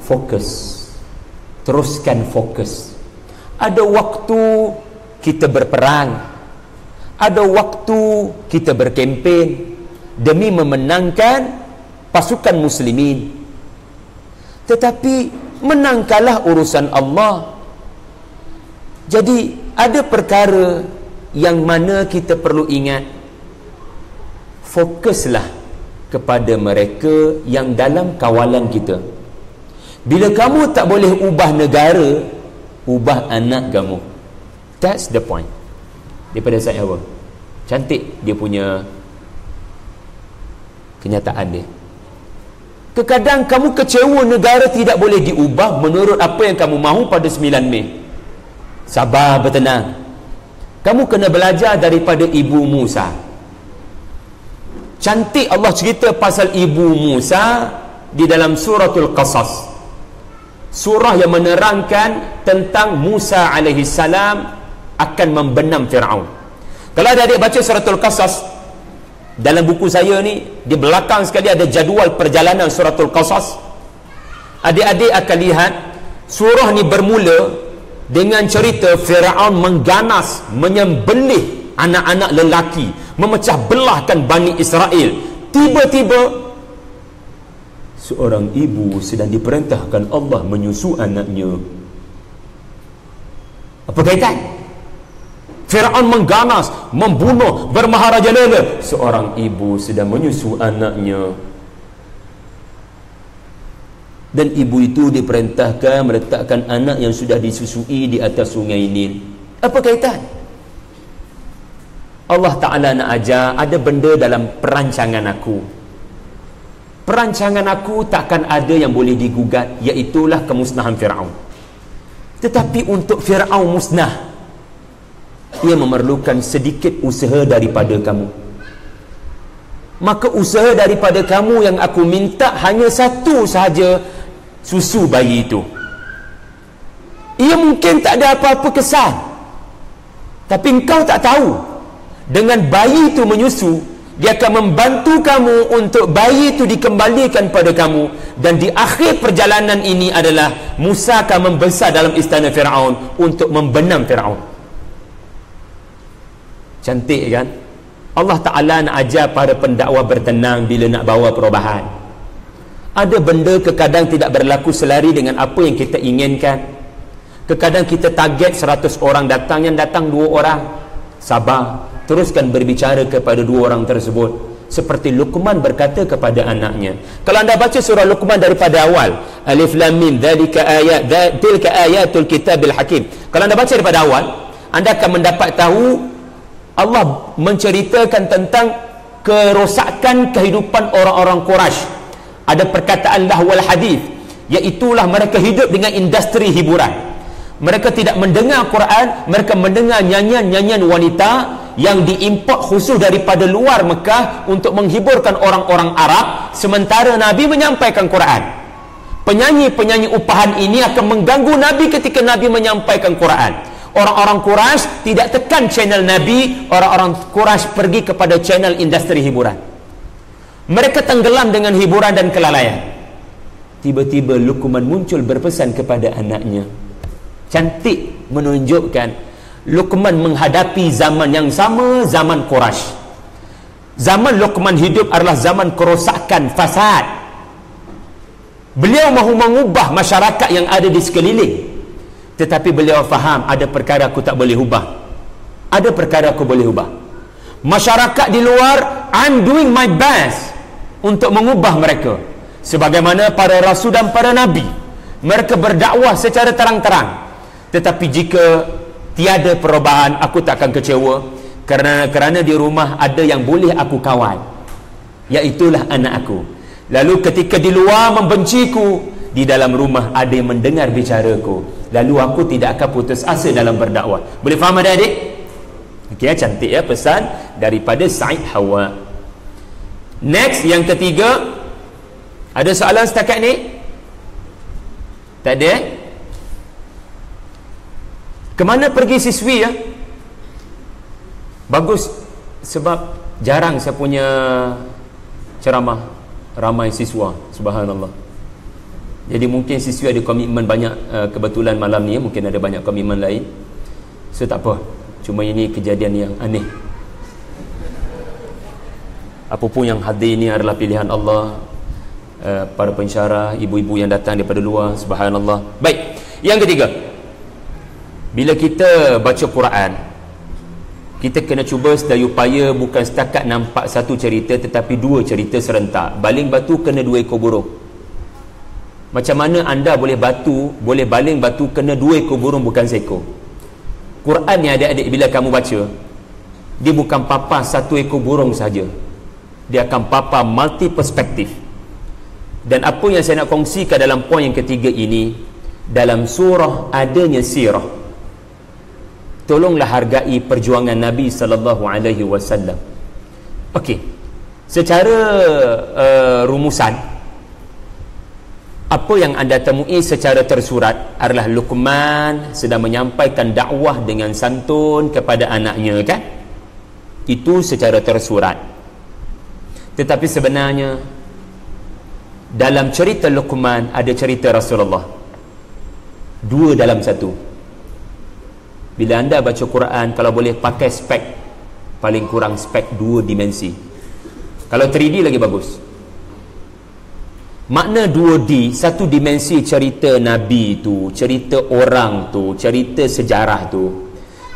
Fokus, teruskan fokus. Ada waktu kita berperang, ada waktu kita berkempen demi memenangkan pasukan muslimin, tetapi menang kalah urusan Allah. Jadi ada perkara yang mana kita perlu ingat. Fokuslah kepada mereka yang dalam kawalan kita. Bila kamu tak boleh ubah negara, ubah anak kamu. That's the point. Daripada saya apa? Cantik dia punya kenyataan dia. Terkadang kamu kecewa negara tidak boleh diubah menurut apa yang kamu mahu pada 9 Mei. Sabar, bertenang. Kamu kena belajar daripada Ibu Musa. Cantik Allah cerita pasal Ibu Musa di dalam suratul Qasas. Surah yang menerangkan tentang Musa alaihi salam akan membenam Fir'aun. Kalau adik baca suratul Qasas, dalam buku saya ni, di belakang sekali ada jadual perjalanan suratul Qasas. Adik-adik akan lihat surah ni bermula dengan cerita Fir'aun mengganas, menyembelih anak-anak lelaki, memecah belahkan Bani Israel. Tiba-tiba seorang ibu sedang diperintahkan Allah menyusu anaknya. Apa kaitan? Fir'aun mengganas, membunuh, bermaharajalela. Seorang ibu sedang menyusu anaknya. Dan ibu itu diperintahkan meletakkan anak yang sudah disusui di atas sungai Nil. Apa kaitan? Allah Ta'ala nak ajar ada benda dalam perancangan aku. Perancangan aku takkan ada yang boleh digugat, iaitulah kemusnahan Fir'aun. Tetapi untuk Fir'aun musnah, ia memerlukan sedikit usaha daripada kamu. Maka usaha daripada kamu yang aku minta hanya satu sahaja, susu bayi itu. Ia mungkin tak ada apa-apa kesan, tapi engkau tak tahu, dengan bayi itu menyusu, dia akan membantu kamu untuk bayi itu dikembalikan pada kamu. Dan di akhir perjalanan ini adalah Musa akan membesar dalam istana Fir'aun untuk membenam Fir'aun. Cantik kan? Allah Ta'ala nak ajar para pendakwa bertenang bila nak bawa perubahan. Ada benda kekadang tidak berlaku selari dengan apa yang kita inginkan. Kekadang kita target 100 orang datang, yang datang 2 orang. Sabar, teruskan berbicara kepada 2 orang tersebut. Seperti Luqman berkata kepada anaknya. Kalau anda baca surah Luqman daripada awal, Alif Lam Mim, dzalika ayat, tilka ayatul kitabil hakim. Kalau anda baca daripada awal, anda akan mendapat tahu Allah menceritakan tentang kerosakan kehidupan orang-orang Quraisy. Ada perkataan lahwal hadis, iaitulah mereka hidup dengan industri hiburan. Mereka tidak mendengar Quran, mereka mendengar nyanyian-nyanyian wanita yang diimport khusus daripada luar Mekah untuk menghiburkan orang-orang Arab, sementara Nabi menyampaikan Quran. Penyanyi-penyanyi upahan ini akan mengganggu Nabi ketika Nabi menyampaikan Quran. Orang-orang Quraisy tidak tekan channel Nabi, orang-orang Quraisy pergi kepada channel industri hiburan. Mereka tenggelam dengan hiburan dan kelalaian. Tiba-tiba Luqman muncul berpesan kepada anaknya. Cantik menunjukkan Luqman menghadapi zaman yang sama, zaman Quraisy. Zaman Luqman hidup adalah zaman kerosakan, fasad. Beliau mahu mengubah masyarakat yang ada di sekeliling, tetapi beliau faham ada perkara aku tak boleh ubah, ada perkara aku boleh ubah. Masyarakat di luar, I'm doing my best untuk mengubah mereka, sebagaimana para rasul dan para nabi, mereka berdakwah secara terang-terang. Tetapi jika tiada perubahan, aku tak akan kecewa, kerana di rumah ada yang boleh aku kawal, iaitulah anak aku. Lalu ketika di luar membenciku, di dalam rumah ada yang mendengar bicaraku, lalu aku tidak akan putus asa dalam berdakwah. Boleh faham adik-adik? Okay, cantik ya pesan daripada Said Hawa. Next, yang ketiga, ada soalan setakat ni? Tak ada? Kemana pergi siswi ya? Bagus, sebab jarang saya punya ceramah ramai siswa, subhanallah. Jadi mungkin siswi ada komitmen banyak, kebetulan malam ni mungkin ada banyak komitmen lain. So tak apa, cuma ini kejadian yang aneh. Apapun yang hadir ini adalah pilihan Allah. Para pensyarah, ibu-ibu yang datang daripada luar, subhanallah. Baik, yang ketiga, bila kita baca Quran, kita kena cuba sedaya upaya bukan setakat nampak satu cerita, tetapi dua cerita serentak. Baling batu kena dua ekor burung. Macam mana anda boleh baling batu kena dua ekor burung, bukan seekor? Quran ni adik-adik, bila kamu baca, dia bukan papa satu ekor burung saja, dia akan papa multi perspektif. Dan apa yang saya nak kongsikan dalam poin yang ketiga ini, dalam surah adanya sirah. Tolonglah hargai perjuangan Nabi SAW. Okey, secara rumusan, apa yang anda temui secara tersurat adalah Luqman sedang menyampaikan dakwah dengan santun kepada anaknya, kan? Itu secara tersurat. Tetapi sebenarnya dalam cerita Luqman ada cerita Rasulullah, dua dalam satu. Bila anda baca Quran, kalau boleh pakai spek, paling kurang spek 2 dimensi. Kalau 3D lagi bagus. Makna 2D, satu dimensi cerita Nabi tu, cerita orang tu, cerita sejarah tu.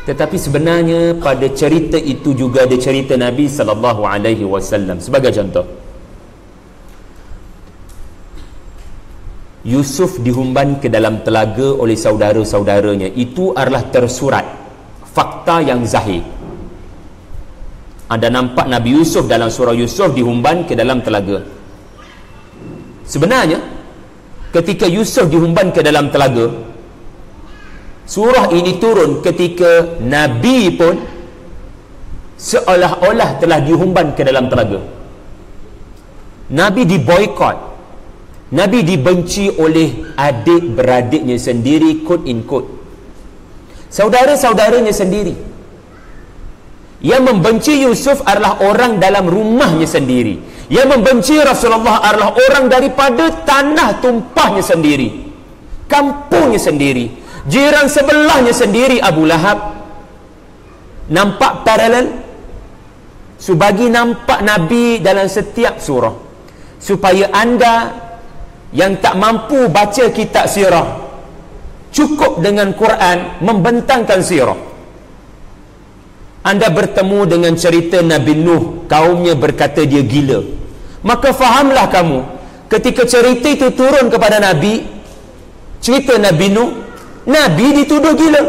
Tetapi sebenarnya pada cerita itu juga ada cerita Nabi SAW. Sebagai contoh, Yusuf dihumban ke dalam telaga oleh saudara-saudaranya. Itu adalah tersurat, fakta yang zahir. Anda nampak Nabi Yusuf dalam surah Yusuf dihumban ke dalam telaga. Sebenarnya ketika Yusuf dihumban ke dalam telaga, surah ini turun ketika Nabi pun seolah-olah telah dihumban ke dalam telaga. Nabi diboikot, Nabi dibenci oleh adik-beradiknya sendiri, quote in quote, saudara-saudaranya sendiri. Yang membenci Yusuf adalah orang dalam rumahnya sendiri. Yang membenci Rasulullah adalah orang daripada tanah tumpahnya sendiri, kampungnya sendiri, jiran sebelahnya sendiri, Abu Lahab. Nampak paralel? So bagi nampak Nabi dalam setiap surah, supaya anda yang tak mampu baca kitab sirah, cukup dengan Quran membentangkan sirah. Anda bertemu dengan cerita Nabi Nuh, kaumnya berkata dia gila. Maka fahamlah kamu, ketika cerita itu turun kepada Nabi, cerita Nabi Nuh, Nabi dituduh gila.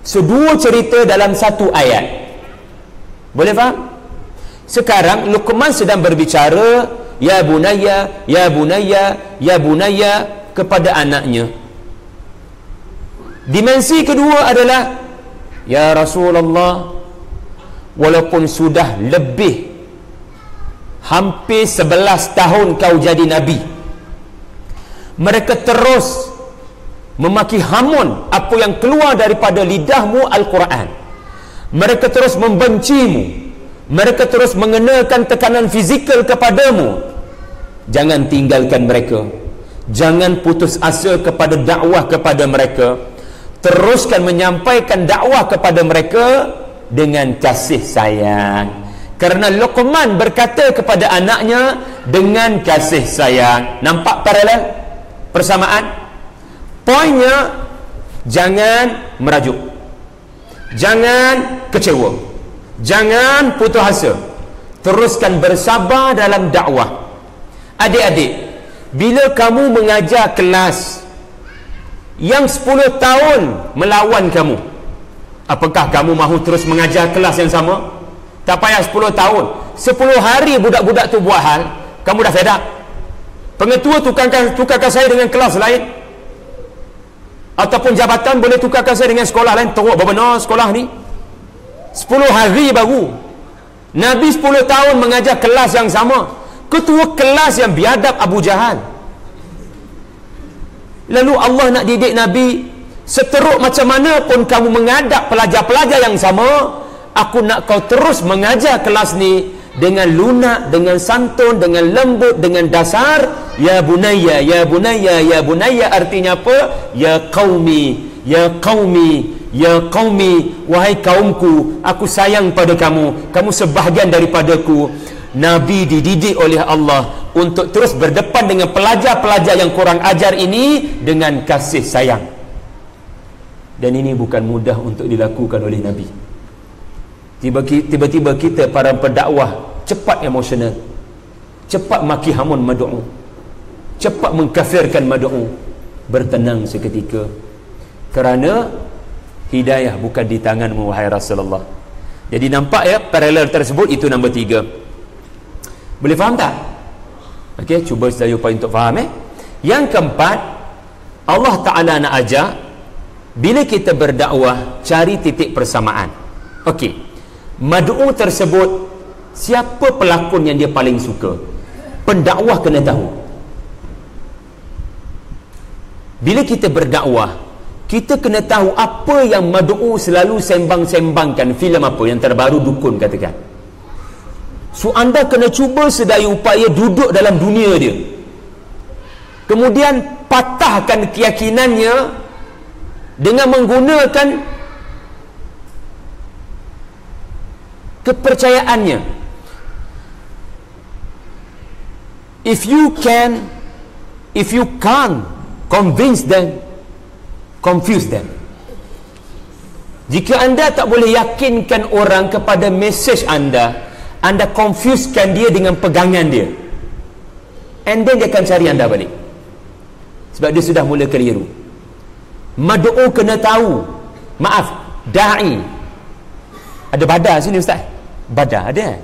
Dua cerita dalam satu ayat. Boleh faham? Sekarang Luqman sedang berbicara, ya bunayya, ya bunayya, ya bunayya, kepada anaknya. Dimensi kedua adalah, ya Rasulullah, walaupun sudah lebih hampir 11 tahun kau jadi Nabi, mereka terus memaki hamun apa yang keluar daripada lidahmu, Al-Quran. Mereka terus membencimu, mereka terus mengenakan tekanan fizikal kepadamu. Jangan tinggalkan mereka, jangan putus asa kepada dakwah kepada mereka. Teruskan menyampaikan dakwah kepada mereka dengan kasih sayang. Kerana Luqman berkata kepada anaknya dengan kasih sayang. Nampak paralel? Persamaan? Poinnya, jangan merajuk, jangan kecewa, jangan putus asa. Teruskan bersabar dalam dakwah. Adik-adik, bila kamu mengajar kelas, yang 10 tahun melawan kamu, apakah kamu mahu terus mengajar kelas yang sama? Tak payah 10 tahun, 10 hari budak-budak tu buat hal, kamu dah fed up. Pengetua tukarkan saya dengan kelas lain, ataupun jabatan boleh tukarkan saya dengan sekolah lain. Teruk benar sekolah ni. 10 hari baru. Nabi 10 tahun mengajar kelas yang sama. Ketua kelas yang biadab Abu Jahal. Lalu Allah nak didik Nabi, seteruk macam mana pun kamu mengadap pelajar-pelajar yang sama, aku nak kau terus mengajar kelas ni dengan lunak, dengan santun, dengan lembut, dengan dasar. Ya bunayya, ya bunayya, ya bunayya, artinya apa? Ya qaumi, ya qaumi, ya qaumi, wahai kaumku, aku sayang pada kamu, kamu sebahagian daripadaku. Nabi dididik oleh Allah untuk terus berdepan dengan pelajar-pelajar yang kurang ajar ini dengan kasih sayang. Dan ini bukan mudah untuk dilakukan oleh Nabi. Tiba-tiba kita para pendakwah cepat emosional, cepat maki hamun mad'u, cepat mengkafirkan mad'u. Bertenang seketika, kerana hidayah bukan di tanganmu wahai Rasulullah. Jadi nampak ya paralel tersebut. Itu nombor 3. Boleh faham tak? Okey, cuba saya upaya untuk faham. Yang keempat, Allah Ta'ala nak ajar, bila kita berdakwah, cari titik persamaan. Okey, mad'u tersebut, siapa pelakon yang dia paling suka? Pendakwah kena tahu. Bila kita berdakwah, kita kena tahu apa yang mad'u selalu sembang-sembangkan. Filem apa yang terbaru, dukun katakan. So anda kena cuba sedaya upaya duduk dalam dunia dia, kemudian patahkan keyakinannya dengan menggunakan kepercayaannya. If you can't convince them, confuse them. Jika anda tak boleh yakinkan orang kepada mesej anda confusekan dia dengan pegangan dia, and then dia akan cari anda balik, sebab dia sudah mula keliru. Mad'u kena tahu. Maaf, da'i ada badar sini ustaz? Badar ada.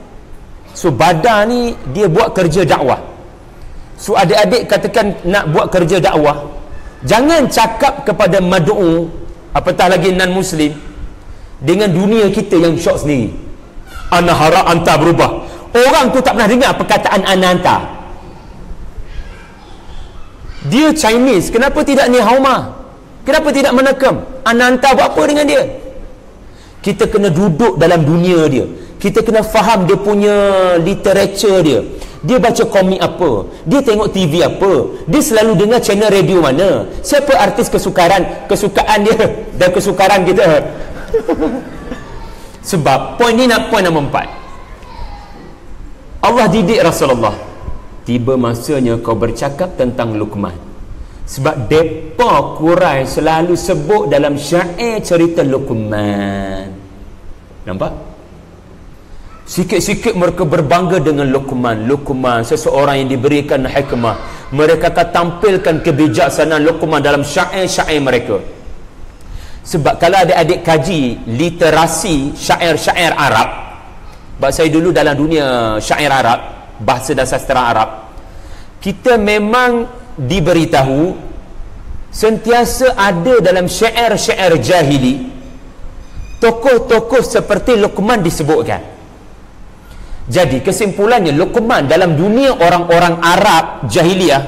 So badar ni dia buat kerja dakwah. So adik-adik katakan nak buat kerja dakwah, jangan cakap kepada mad'u, apatah lagi non muslim, dengan dunia kita yang syok sendiri. Ana harap anta berubah. Orang tu tak pernah dengar perkataan ananta. Dia Chinese, kenapa tidak ni hauma? Kenapa tidak menekam? Ananta buat apa dengan dia? Kita kena duduk dalam dunia dia, kita kena faham dia punya literature dia. Dia baca komik apa, dia tengok TV apa, dia selalu dengar channel radio mana, siapa artis kesukaan dia dan kesukaran kita. Sebab poin nombor 4, Allah didik Rasulullah, tiba masanya kau bercakap tentang Luqman. Sebab depa Quraisy selalu sebut dalam syair cerita Luqman. Nampak? Sikit-sikit mereka berbangga dengan Luqman. Luqman seseorang yang diberikan hikmah. Mereka akan tampilkan kebijaksanaan Luqman dalam syair-syair mereka. Sebab kalau adik-adik kaji literasi syair-syair Arab, sebab saya dulu dalam dunia syair Arab, bahasa dan sastra Arab, kita memang diberitahu sentiasa ada dalam syair-syair jahili tokoh-tokoh seperti Luqman disebutkan. Jadi kesimpulannya, Luqman dalam dunia orang-orang Arab jahiliyah,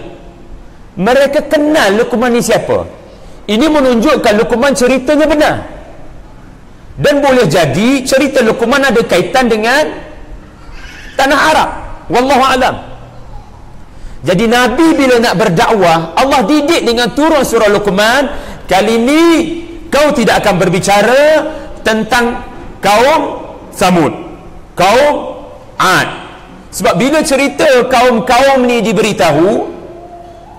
mereka kenal Luqman ni siapa. Ini menunjukkan Luqman ceritanya benar, dan boleh jadi cerita Luqman ada kaitan dengan tanah Arab. Wallahu alam. Jadi Nabi bila nak berdakwah, Allah didik dengan turun surah Luqman. Kali ini kau tidak akan berbicara tentang kaum Samud, kaum Ad. Sebab bila cerita kaum-kaum ni diberitahu,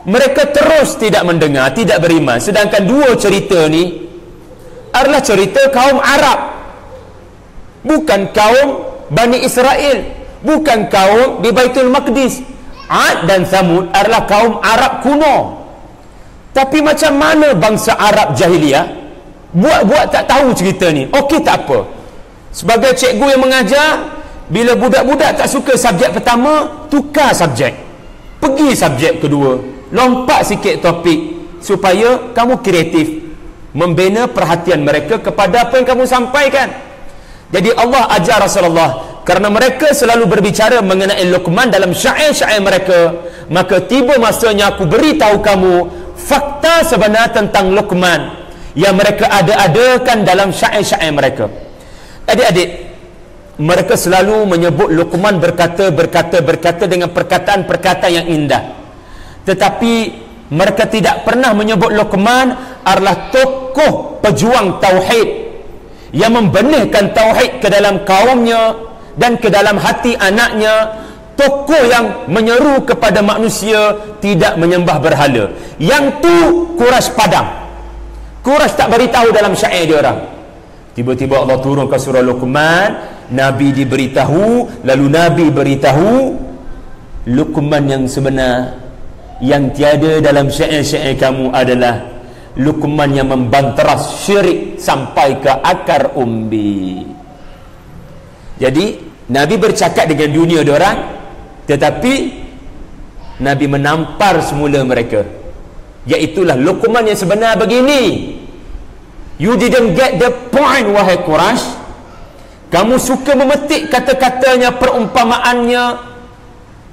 mereka terus tidak mendengar, tidak beriman. Sedangkan dua cerita ni adalah cerita kaum Arab, bukan kaum Bani Israel, bukan kaum di Baitul Maqdis. Ad dan Samud adalah kaum Arab kuno. Tapi macam mana bangsa Arab jahiliah buat-buat tak tahu cerita ni? Okey, tak apa. Sebagai cikgu yang mengajar, bila budak-budak tak suka subjek pertama, tukar subjek, pergi subjek kedua, lompat sikit topik, supaya kamu kreatif membina perhatian mereka kepada apa yang kamu sampaikan. Jadi Allah ajar Rasulullah, kerana mereka selalu berbicara mengenai Luqman dalam syair-syair mereka, maka tiba masanya aku beritahu kamu fakta sebenar tentang Luqman yang mereka ada-adakan dalam syair-syair mereka. Adik-adik, mereka selalu menyebut Luqman berkata dengan perkataan-perkataan yang indah, tetapi mereka tidak pernah menyebut Luqman adalah tokoh pejuang tauhid yang membenihkan tauhid ke dalam kaumnya dan ke dalam hati anaknya, tokoh yang menyeru kepada manusia tidak menyembah berhala. Yang tu Quraisy padam. Quraisy tak beritahu dalam syair dia orang. Tiba-tiba Allah turunkan surah Luqman, Nabi diberitahu, lalu Nabi beritahu Luqman yang sebenar yang tiada dalam syair-syair kamu adalah Luqman yang membanteras syirik sampai ke akar umbi. Jadi Nabi bercakap dengan dunia diorang, tetapi Nabi menampar semula mereka, iaitulah Luqman yang sebenar begini. You didn't get the point, wahai Quraisy. Kamu suka memetik kata-katanya, perumpamaannya,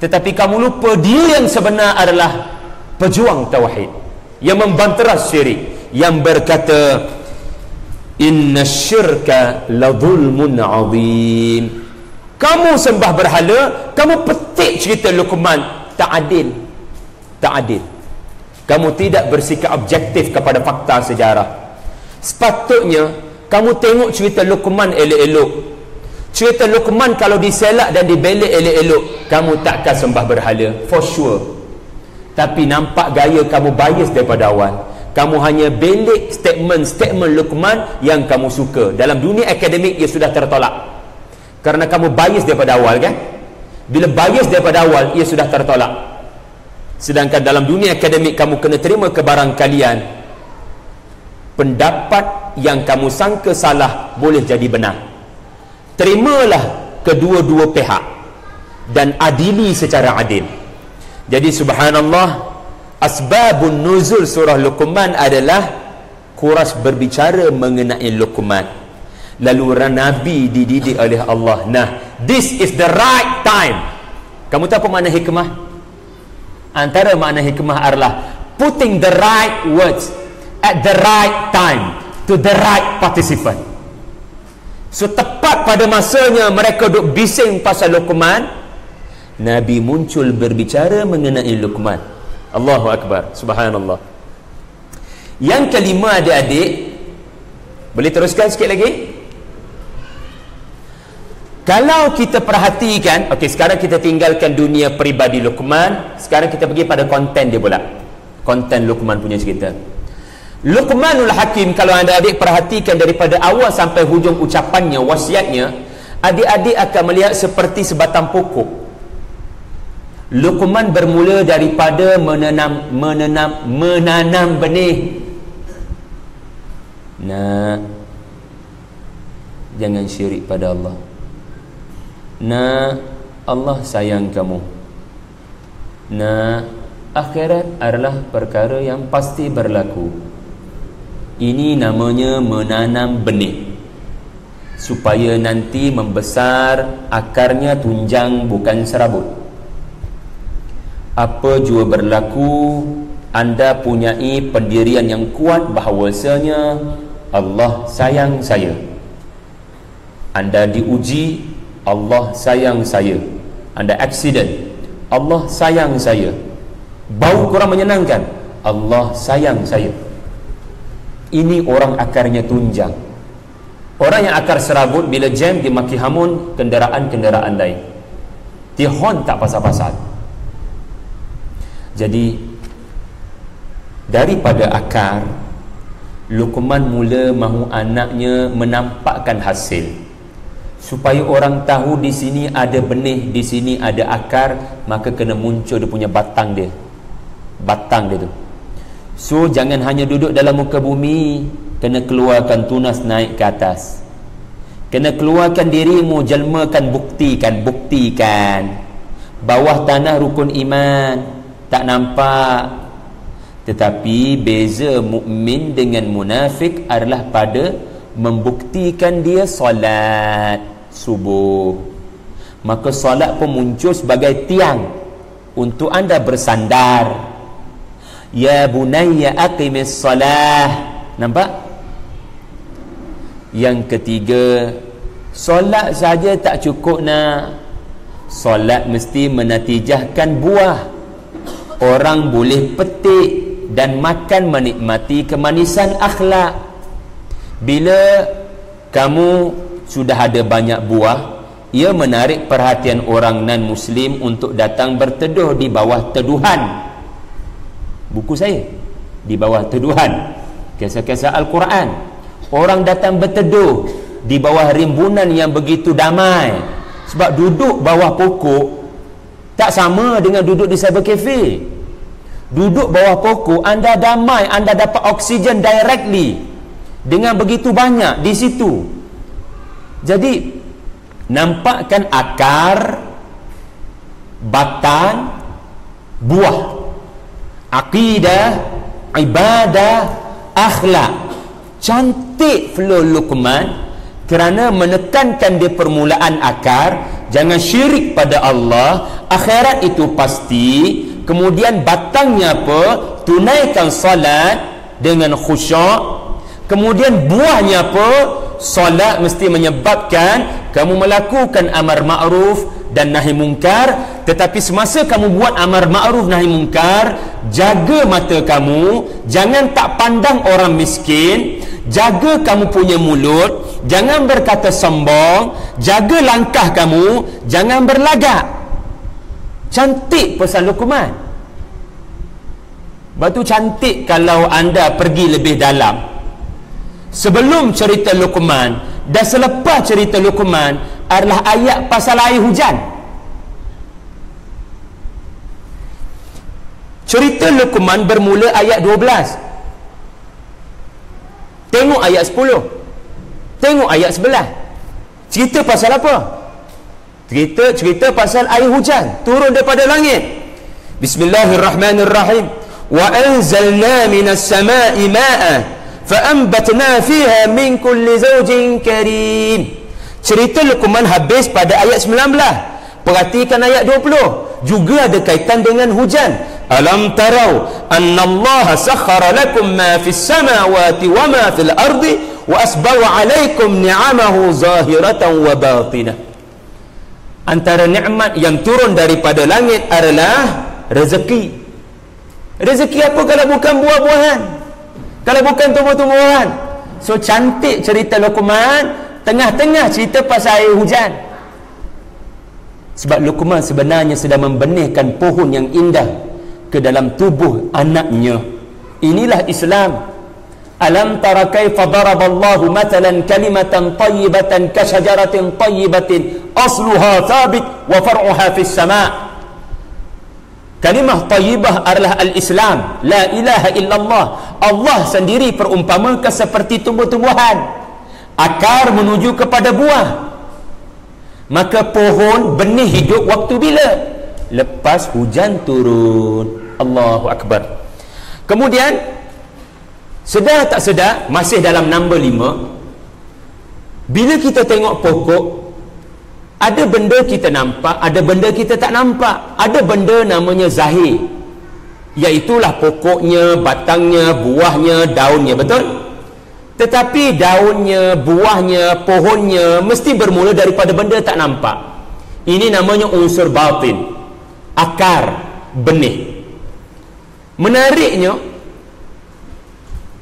tetapi kamu lupa dia yang sebenar adalah pejuang tauhid yang membanteras syirik, yang berkata inna syirka la zulmun azim. Kamu sembah berhala, kamu petik cerita Luqman, tak adil, tak adil. Kamu tidak bersikap objektif kepada fakta sejarah. Sepatutnya kamu tengok cerita Luqman elok-elok. Cerita Luqman kalau diselak dan dibelek elok-elok, kamu takkan sembah berhala, for sure. Tapi nampak gaya kamu bias daripada awal. Kamu hanya belek statement Luqman yang kamu suka. Dalam dunia akademik ia sudah tertolak, kerana kamu bias daripada awal, kan? Bila bias daripada awal, ia sudah tertolak. Sedangkan dalam dunia akademik kamu kena terima kebarangkalian. Pendapat yang kamu sangka salah boleh jadi benar. Terimalah kedua-dua pihak dan adili secara adil. Jadi subhanallah, asbabun nuzul surah Luqman adalah Quraisy berbicara mengenai Luqman, lalu Nabi dididik oleh Allah. Nah, this is the right time. Kamu tahu apa makna hikmah? Antara makna hikmah adalah putting the right words at the right time to the right participant. So tepat pada masanya mereka duk bising pasal Luqman, Nabi muncul berbicara mengenai Luqman. Allahu Akbar, subhanallah. Yang kelima, adik-adik, boleh teruskan sikit lagi? Kalau kita perhatikan, okey, sekarang kita tinggalkan dunia peribadi Luqman, sekarang kita pergi pada konten dia pula. Konten Luqman punya cerita. Luqmanul Hakim, kalau anda adik perhatikan daripada awal sampai hujung ucapannya, wasiatnya, adik-adik akan melihat seperti sebatang pokok. Luqman bermula daripada menanam benih. Nah, jangan syirik pada Allah. Nah, Allah sayang kamu. Nah, akhirat adalah perkara yang pasti berlaku. Ini namanya menanam benih, supaya nanti membesar, akarnya tunjang bukan serabut. Apa jua berlaku, anda punyai pendirian yang kuat bahawasanya Allah sayang saya. Anda diuji, Allah sayang saya. Anda accident, Allah sayang saya. Bau kurang menyenangkan, Allah sayang saya. Ini orang akarnya tunjang. Orang yang akar serabut, bila jam dia maki hamun kenderaan-kenderaan lain, dia horn tak pasal-pasal. Jadi daripada akar, Luqman mula mahu anaknya menampakkan hasil, supaya orang tahu di sini ada benih, di sini ada akar, maka kena muncul dia punya batang dia. Batang dia tu. So jangan hanya duduk dalam muka bumi, kena keluarkan tunas naik ke atas. Kena keluarkan dirimu, jelmakan, buktikan. Bawah tanah rukun iman tak nampak. Tetapi beza mukmin dengan munafik adalah pada membuktikan dia solat subuh. Maka solat pun muncul sebagai tiang untuk anda bersandar. Ya bunayya aqimis salah. Nampak? Yang ketiga, solat saja tak cukup nak. Solat mesti menatijahkan buah. Orang boleh petik dan makan menikmati kemanisan akhlak. Bila kamu sudah ada banyak buah, ia menarik perhatian orang non-Muslim untuk datang berteduh di bawah teduhan. Buku saya di bawah teduhan, kisah-kisah Al-Quran. Orang datang berteduh di bawah rimbunan yang begitu damai. Sebab duduk bawah pokok tak sama dengan duduk di cyber cafe. Duduk bawah pokok, anda damai, anda dapat oksigen directly dengan begitu banyak di situ. Jadi nampakkan akar, batang, buah, akidah, ibadah, akhlak. Cantik flow Luqman kerana menekankan di permulaan akar, jangan syirik pada Allah, akhirat itu pasti. Kemudian batangnya apa? Tunaikan salat dengan khusyuk. Kemudian buahnya apa? Salat mesti menyebabkan kamu melakukan amar ma'ruf dan nahi mungkar. Tetapi semasa kamu buat amar ma'ruf nahi mungkar, jaga mata kamu, jangan tak pandang orang miskin. Jaga kamu punya mulut, jangan berkata sombong. Jaga langkah kamu, jangan berlagak. Cantik pesan Luqman. Batu cantik kalau anda pergi lebih dalam. Sebelum cerita Luqman dan selepas cerita Luqman adalah ayat pasal air hujan. Cerita Luqman bermula ayat 12. Tengok ayat 10. Tengok ayat 11. Cerita pasal apa? Cerita pasal air hujan turun daripada langit. Bismillahirrahmanirrahim. Wa anzalna minas sama'i ma'a fa'ambatna fiha min kulli zawjin karim. Cerita Luqman habis pada ayat 19. Perhatikan ayat 20, juga ada kaitan dengan hujan. Alam tarau annallaha sakhkhara lakum ma fis samawati wa ma fil ardi wa asbagha alaikum ni'amahu zahiratan wa batinah. Antara nikmat yang turun daripada langit adalah rezeki. Rezeki apa kalau bukan buah-buahan? Kalau bukan tumbuh-tumbuhan? So cantik cerita Luqman, tengah-tengah cerita pasal air hujan. Sebab Luqman sebenarnya sedang membenihkan pohon yang indah ke dalam tubuh anaknya. Inilah Islam. Alam tara kaifa daraballahu matalan kalimatan tayyibatan ka syajaratin tayyibatin asluha thabit wa far'uha fis sama'. Kalimah tayyibah adalah al-Islam, la ilaha illallah. Allah sendiri perumpamakan seperti tumbuh-tumbuhan, akar menuju kepada buah. Maka pohon benih hidup waktu bila? Lepas hujan turun. Allahu Akbar. Kemudian sedar tak sedar, masih dalam nombor 5, bila kita tengok pokok, ada benda kita nampak, ada benda kita tak nampak. Ada benda namanya zahir, iaitulah pokoknya, batangnya, buahnya, daunnya, betul? Tetapi daunnya, buahnya, pohonnya mesti bermula daripada benda tak nampak. Ini namanya unsur batin, akar, benih. Menariknya,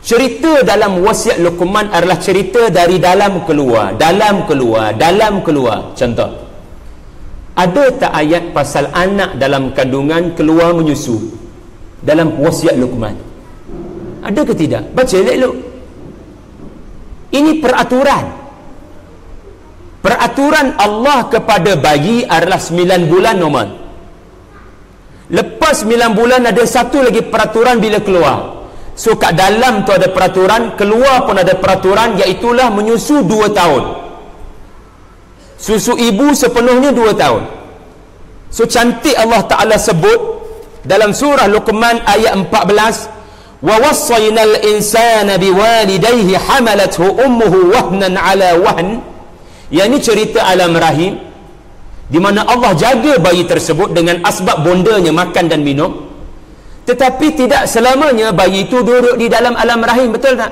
cerita dalam wasiat Luqman adalah cerita dari dalam keluar, dalam keluar, dalam keluar. Contoh, ada tak ayat pasal anak dalam kandungan keluar menyusu dalam wasiat Luqman? Ada ke tidak? Baca elok-elok. Ini peraturan. Peraturan Allah kepada bayi adalah 9 bulan normal. Lepas 9 bulan ada satu lagi peraturan bila keluar. So kat dalam tu ada peraturan, keluar pun ada peraturan, iaitulah menyusu 2 tahun. Susu ibu sepenuhnya 2 tahun. So cantik Allah Ta'ala sebut dalam surah Luqman ayat 14, wa wassaynal insana biwalidayhi hamalathu ummuhu wahnan ala wahn. Yang ini cerita alam rahim, di mana Allah jaga bayi tersebut dengan asbab bondanya makan dan minum, tetapi tidak selamanya bayi itu duduk di dalam alam rahim, betul tak?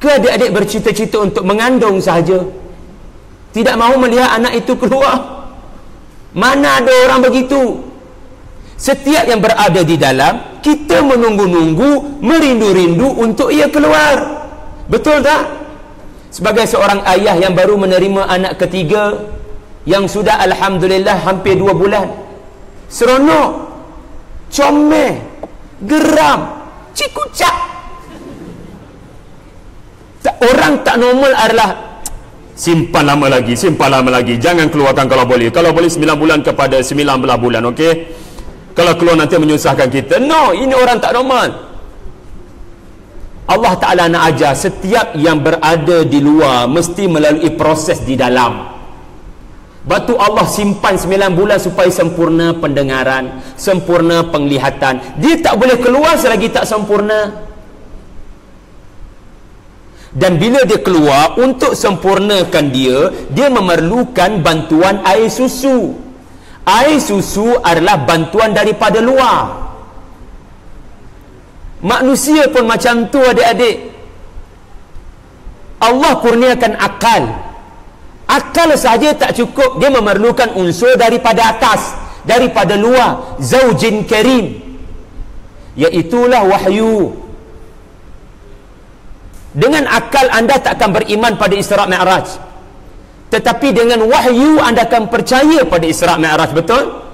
Ke adik-adik bercita-cita untuk mengandung sahaja, tidak mahu melihat anak itu keluar? Mana ada orang begitu? Setiap yang berada di dalam, kita menunggu-nunggu, merindu-rindu untuk ia keluar, betul tak? Sebagai seorang ayah yang baru menerima anak ketiga, yang sudah alhamdulillah hampir 2 bulan, seronok, comel, geram, cikucak. Orang tak normal adalah simpan lama lagi, jangan keluarkan kalau boleh 9 bulan kepada 19 bulan, okey? Kalau keluar nanti menyusahkan kita. No, ini orang tak normal. Allah Ta'ala nak ajar setiap yang berada di luar mesti melalui proses di dalam. Batu Allah simpan 9 bulan supaya sempurna pendengaran, sempurna penglihatan. Dia tak boleh keluar selagi tak sempurna. Dan bila dia keluar, untuk sempurnakan dia memerlukan bantuan air susu. Air susu adalah bantuan daripada luar. Manusia pun macam tu adik-adik. Allah kurniakan akal. Akal saja tak cukup, dia memerlukan unsur daripada atas, daripada luar, zaujin karim, iaitulah wahyu. Dengan akal anda tak akan beriman pada Isra' Mi'raj, tetapi dengan wahyu anda akan percaya pada Isra' Mi'raj, betul?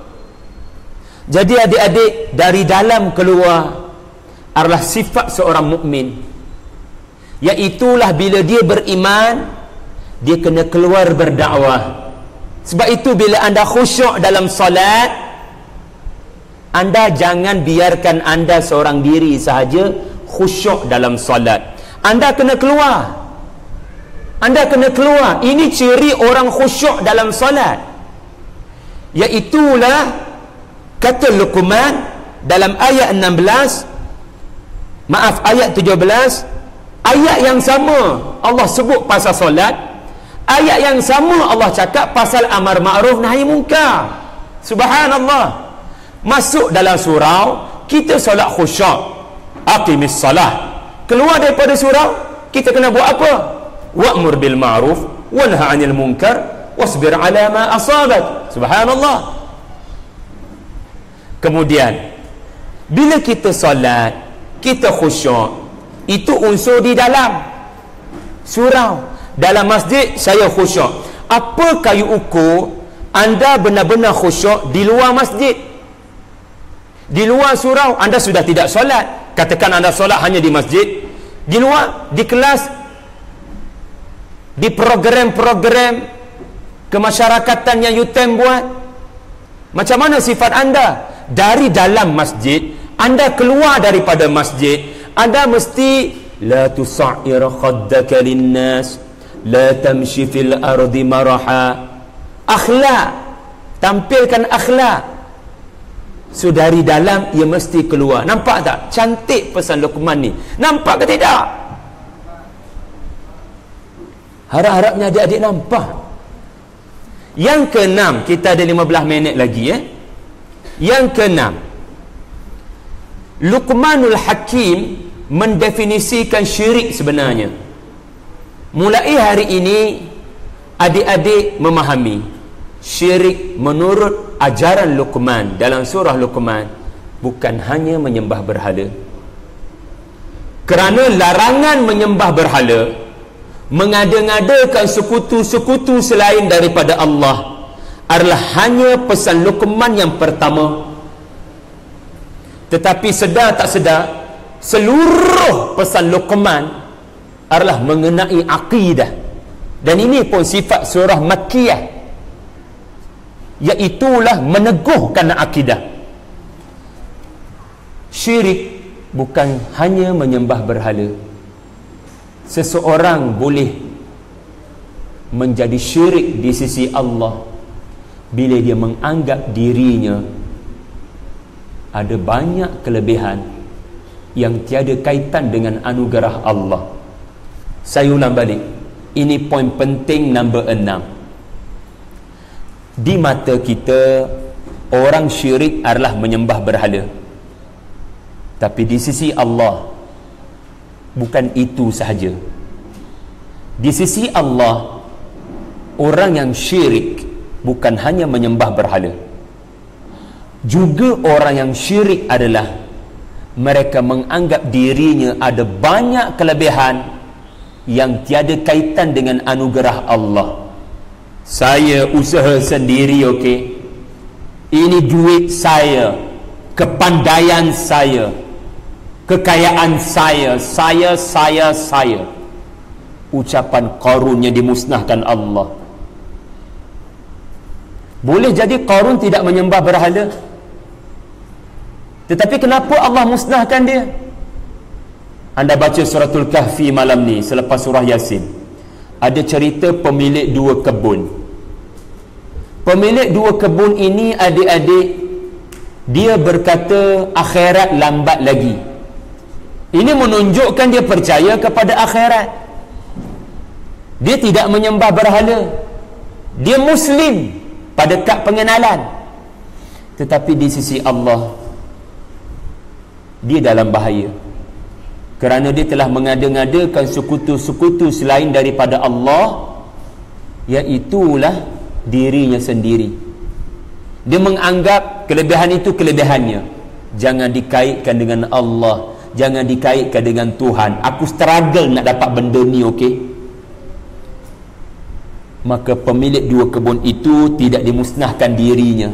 Jadi adik-adik, dari dalam keluar adalah sifat seorang mukmin, iaitulah bila dia beriman, dia kena keluar berdakwah. Sebab itu bila anda khusyuk dalam solat, anda jangan biarkan anda seorang diri sahaja khusyuk dalam solat. Anda kena keluar. Anda kena keluar. Ini ciri orang khusyuk dalam solat. Iaitulah kata Luqman dalam ayat 16, ayat 17, ayat yang sama Allah sebut pasal solat, ayat yang sama Allah cakap pasal amar ma'ruf nahi munkar. Subhanallah. Masuk dalam surau, kita solat khusyuk, aqimis salah. Keluar daripada surau, kita kena buat apa? Wa'mur bil ma'ruf wanha 'anil munkar wasbir 'ala ma asabak. Subhanallah. Kemudian bila kita solat, kita khusyuk, itu unsur di dalam surau. Dalam masjid saya khusyuk. Apa kayu ukur anda benar-benar khusyuk di luar masjid? Di luar surau anda sudah tidak solat. Katakan anda solat hanya di masjid, di luar, di kelas, di program-program kemasyarakatan yang UTM buat. Macam mana sifat anda? Dari dalam masjid, anda keluar daripada masjid, anda mesti la tusa'ir khaddaka linnas, la tamshi fil ardi maraha. Akhlak, tampilkan akhlak. So dari dalam ia mesti keluar. Nampak tak? Cantik pesan Luqman ni. Nampak ke tidak? Harap-harapnya adik-adik nampak. Yang keenam, kita ada 15 minit lagi Yang keenam, Luqmanul Hakim mendefinisikan syirik sebenarnya. Mulai hari ini adik-adik memahami syirik menurut ajaran Luqman dalam surah Luqman bukan hanya menyembah berhala. Kerana larangan menyembah berhala, mengada-ngadakan sekutu-sekutu selain daripada Allah adalah hanya pesan Luqman yang pertama. Tetapi sedar tak sedar, seluruh pesan Luqman adalah mengenai akidah. Dan ini pun sifat surah Makkiyah, iaitulah meneguhkan akidah. Syirik bukan hanya menyembah berhala. Seseorang boleh menjadi syirik di sisi Allah bila dia menganggap dirinya ada banyak kelebihan yang tiada kaitan dengan anugerah Allah. Saya ulang balik, ini poin penting nombor 6. Di mata kita, orang syirik adalah menyembah berhala. Tapi di sisi Allah, bukan itu sahaja. Di sisi Allah, orang yang syirik bukan hanya menyembah berhala. Juga orang yang syirik adalah mereka menganggap dirinya ada banyak kelebihan yang tiada kaitan dengan anugerah Allah. Saya usaha sendiri, okey. Ini duit saya, kepandaian saya, kekayaan saya. Ucapan Qarun yang dimusnahkan Allah. Boleh jadi Qarun tidak menyembah berhala, tetapi kenapa Allah musnahkan dia? Anda baca suratul Kahfi malam ni selepas surah Yasin, ada cerita pemilik 2 kebun. Pemilik 2 kebun ini, adik-adik, dia berkata akhirat lambat lagi. Ini menunjukkan dia percaya kepada akhirat. Dia tidak menyembah berhala. Dia Muslim pada kad pengenalan. Tetapi di sisi Allah, dia dalam bahaya. Kerana dia telah mengada-ngadakan sekutu-sekutu selain daripada Allah, iaitulah dirinya sendiri. Dia menganggap kelebihan itu kelebihannya. Jangan dikaitkan dengan Allah, jangan dikaitkan dengan Tuhan. Aku struggle nak dapat benda ni, okey. Maka pemilik 2 kebun itu tidak dimusnahkan dirinya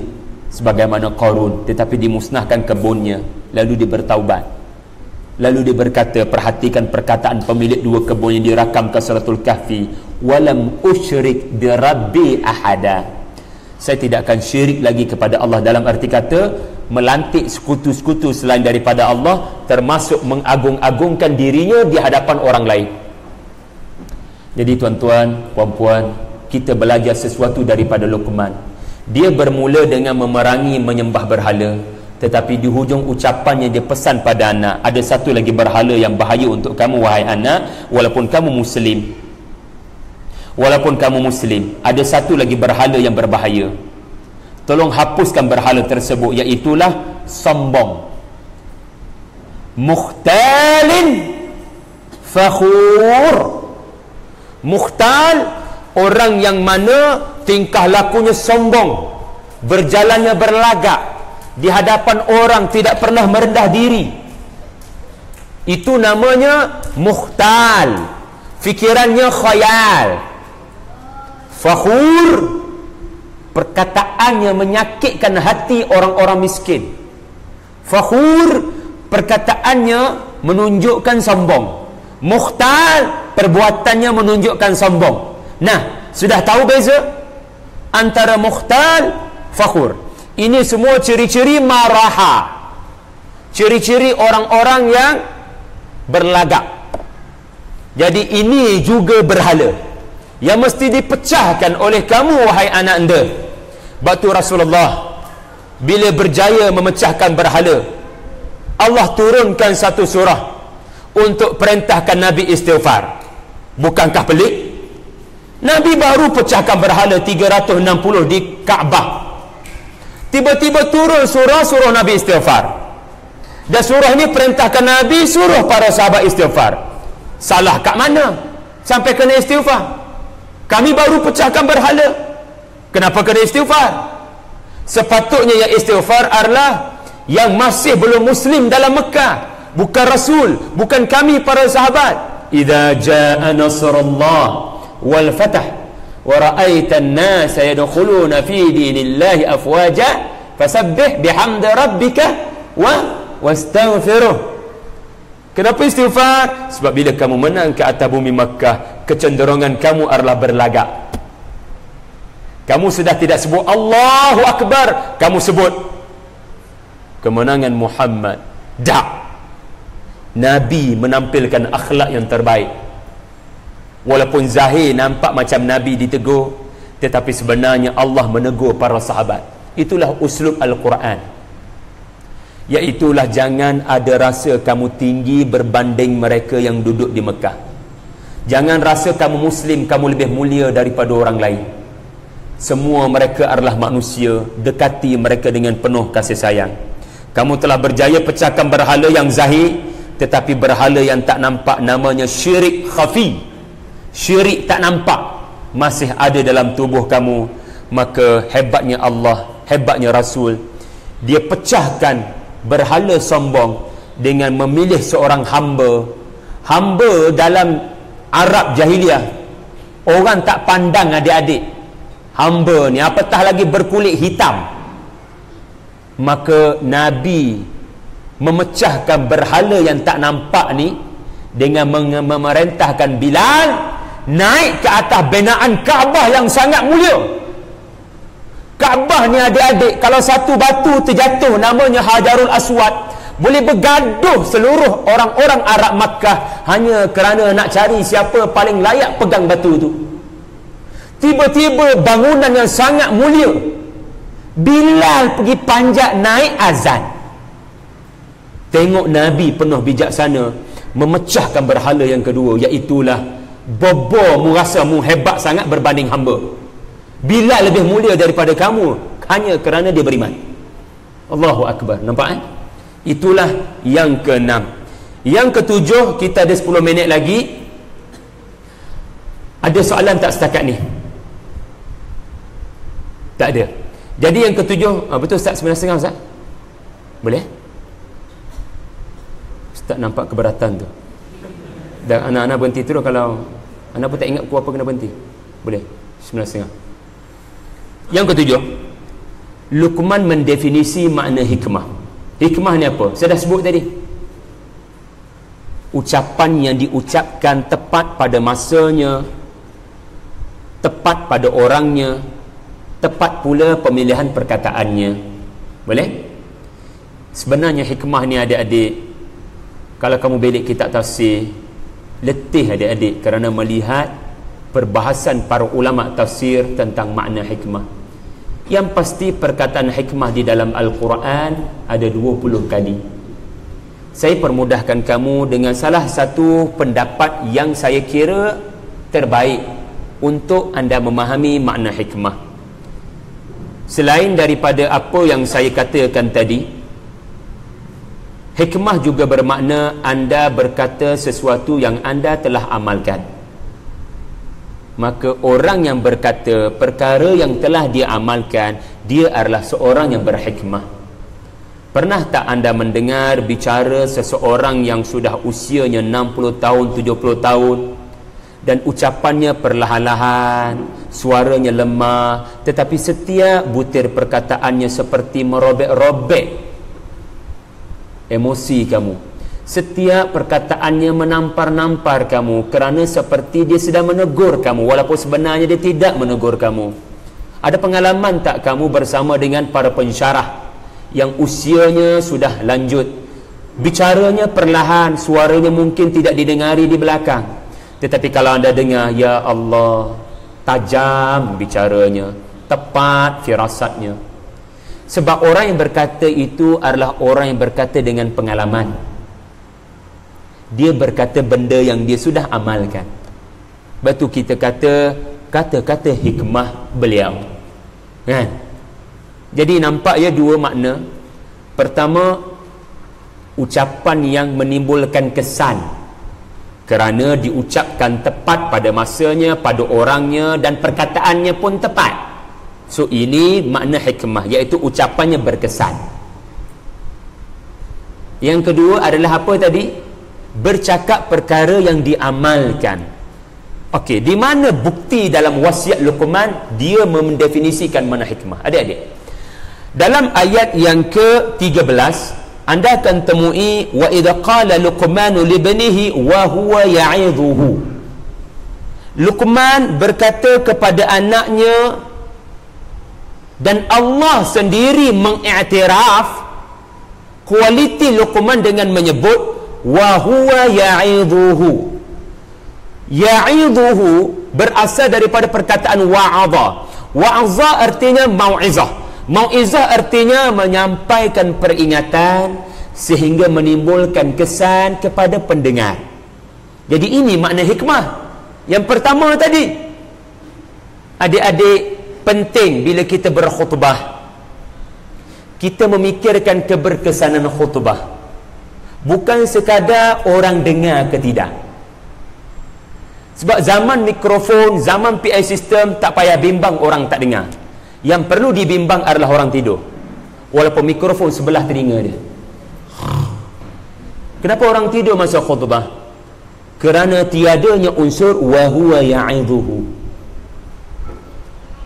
sebagaimana Qarun, tetapi dimusnahkan kebunnya. Lalu dia bertaubat. Lalu dia berkata, perhatikan perkataan pemilik 2 kebun yang dirakamkan suratul Kahfi, walam usyrik bi rabbi ahada. Saya tidak akan syirik lagi kepada Allah, dalam arti kata melantik sekutu-sekutu selain daripada Allah, termasuk mengagung-agungkan dirinya di hadapan orang lain. Jadi tuan-tuan, puan-puan, kita belajar sesuatu daripada Luqman. Dia bermula dengan memerangi menyembah berhala, tetapi di hujung ucapannya dia pesan pada anak, ada satu lagi berhala yang bahaya untuk kamu wahai anak, walaupun kamu Muslim. Walaupun kamu Muslim, ada satu lagi berhala yang berbahaya. Tolong hapuskan berhala tersebut, iaitulah sombong. Mukhtalin fakhur. Mukhtal, orang yang mana tingkah lakunya sombong, berjalannya berlagak, di hadapan orang tidak pernah merendah diri. Itu namanya mukhtal. Fikirannya khayal. Fakhur, perkataannya menyakitkan hati orang-orang miskin. Fakhur, perkataannya menunjukkan sombong. Mukhtal, perbuatannya menunjukkan sombong. Nah, sudah tahu beza antara mukhtal, fakhur. Ini semua ciri-ciri maraha, ciri-ciri orang-orang yang berlagak. Jadi ini juga berhala yang mesti dipecahkan oleh kamu wahai anak anda. Batu Rasulullah bila berjaya memecahkan berhala, Allah turunkan satu surah untuk perintahkan Nabi istighfar. Bukankah pelik? Nabi baru pecahkan berhala 360 di Kaabah, tiba-tiba turun surah suruh Nabi istighfar. Dan surah ini perintahkan Nabi suruh para sahabat istighfar. Salah kat mana sampai kena istighfar? Kami baru pecahkan berhala, kenapa kena istighfar? Sepatutnya yang istighfar adalah yang masih belum Muslim dalam Mekah, bukan Rasul, bukan kami para sahabat. Idza jaa nasrullah wal fath wa ra'aita an-nasa yadkhuluna fi dinillahi afwaja fasabbih bihamdi rabbika wastaghfiruh. Kenapa istighfar? Sebab bila kamu menang ke atas bumi Makkah, kecenderungan kamu adalah berlagak. Kamu sudah tidak sebut Allahu Akbar, kamu sebut kemenangan Muhammad. Dak. Nabi menampilkan akhlak yang terbaik. Walaupun zahir nampak macam Nabi ditegur, tetapi sebenarnya Allah menegur para sahabat. Itulah uslub Al-Quran. Iaitulah jangan ada rasa kamu tinggi berbanding mereka yang duduk di Mekah. Jangan rasa kamu Muslim, kamu lebih mulia daripada orang lain. Semua mereka adalah manusia. Dekati mereka dengan penuh kasih sayang. Kamu telah berjaya pecahkan berhala yang zahir, tetapi berhala yang tak nampak, namanya syirik khafi. Syirik tak nampak masih ada dalam tubuh kamu. Maka hebatnya Allah, hebatnya Rasul, dia pecahkan berhala sombong dengan memilih seorang hamba. Hamba dalam Arab jahiliah, orang tak pandang adik-adik. Hamba ni apatah lagi berkulit hitam. Maka Nabi memecahkan berhala yang tak nampak ni dengan memerintahkan Bilal naik ke atas binaan Kaabah yang sangat mulia. Kaabah ni adik-adik, kalau satu batu terjatuh namanya Hajarul Aswad, boleh bergaduh seluruh orang-orang Arab Makkah hanya kerana nak cari siapa paling layak pegang batu tu. Tiba-tiba bangunan yang sangat mulia, Bilal pergi panjat naik azan. Tengok Nabi penuh bijaksana memecahkan berhala yang kedua, iaitulah bobo mu rasa mu hebat sangat berbanding hamba. Bilal lebih mulia daripada kamu hanya kerana dia beriman. Allahu Akbar. Nampak Itulah yang ke-6. Yang ke-7, kita ada 10 minit lagi. Ada soalan tak setakat ni? Tak ada. Jadi yang ke-7, betul Ustaz, 9.30 Ustaz? Boleh? Ustaz nampak keberatan tu. Dan anak-anak berhenti terus. Kalau anak pun tak ingat apa kena berhenti. Boleh? 9.30. Yang ke-7, Luqman mendefinisi makna hikmah. Hikmah ni apa? Saya dah sebut tadi. Ucapan yang diucapkan tepat pada masanya, tepat pada orangnya, tepat pula pemilihan perkataannya. Boleh? Sebenarnya hikmah ni adik-adik, kalau kamu belik kitab tafsir, letih adik-adik kerana melihat perbahasan para ulama tafsir tentang makna hikmah. Yang pasti perkataan hikmah di dalam Al-Quran ada 20 kali. Saya permudahkan kamu dengan salah satu pendapat yang saya kira terbaik untuk anda memahami makna hikmah. Selain daripada apa yang saya katakan tadi, hikmah juga bermakna anda berkata sesuatu yang anda telah amalkan. Maka orang yang berkata perkara yang telah dia amalkan, dia adalah seorang yang berhikmah. Pernah tak anda mendengar bicara seseorang yang sudah usianya 60 tahun, 70 tahun dan ucapannya perlahan-lahan, suaranya lemah, tetapi setiap butir perkataannya seperti merobek-robek emosi kamu. Setiap perkataannya menampar-nampar kamu kerana seperti dia sedang menegur kamu walaupun sebenarnya dia tidak menegur kamu. Ada pengalaman tak kamu bersama dengan para pensyarah yang usianya sudah lanjut, bicaranya perlahan, suaranya mungkin tidak didengari di belakang, tetapi kalau anda dengar, ya Allah, tajam bicaranya, tepat firasatnya. Sebab orang yang berkata itu adalah orang yang berkata dengan pengalaman. Dia berkata benda yang dia sudah amalkan. Sebab tu kita kata kata-kata hikmah beliau, kan? Jadi nampak ya dua makna. Pertama, ucapan yang menimbulkan kesan kerana diucapkan tepat pada masanya, pada orangnya, dan perkataannya pun tepat. So ini makna hikmah, iaitu ucapannya berkesan. Yang kedua adalah apa tadi? Bercakap perkara yang diamalkan. Okey, di mana bukti dalam wasiat Luqman dia mendefinisikan mana hikmah? Adik-adik, dalam ayat yang ke-13 anda akan temui wa idza qala Luqmanu li ibnihi wa huwa ya'idhuhu. Luqman berkata kepada anaknya, dan Allah sendiri mengiktiraf kualiti Luqman dengan menyebut wa huwa ya'idhuhu. Ya'idhuhu berasal daripada perkataan wa'adha. Wa'adha artinya mau'izah. Mau'izah artinya menyampaikan peringatan sehingga menimbulkan kesan kepada pendengar. Jadi ini makna hikmah. Yang pertama tadi, adik-adik, penting bila kita berkhutbah, kita memikirkan keberkesanan khutbah, bukan sekadar orang dengar ke tidak. Sebab zaman mikrofon, zaman PA system, tak payah bimbang orang tak dengar. Yang perlu dibimbang adalah orang tidur, walaupun mikrofon sebelah telinga dia. Kenapa orang tidur masa khutbah? Kerana tiadanya unsur wa huwa ya'idhuhu.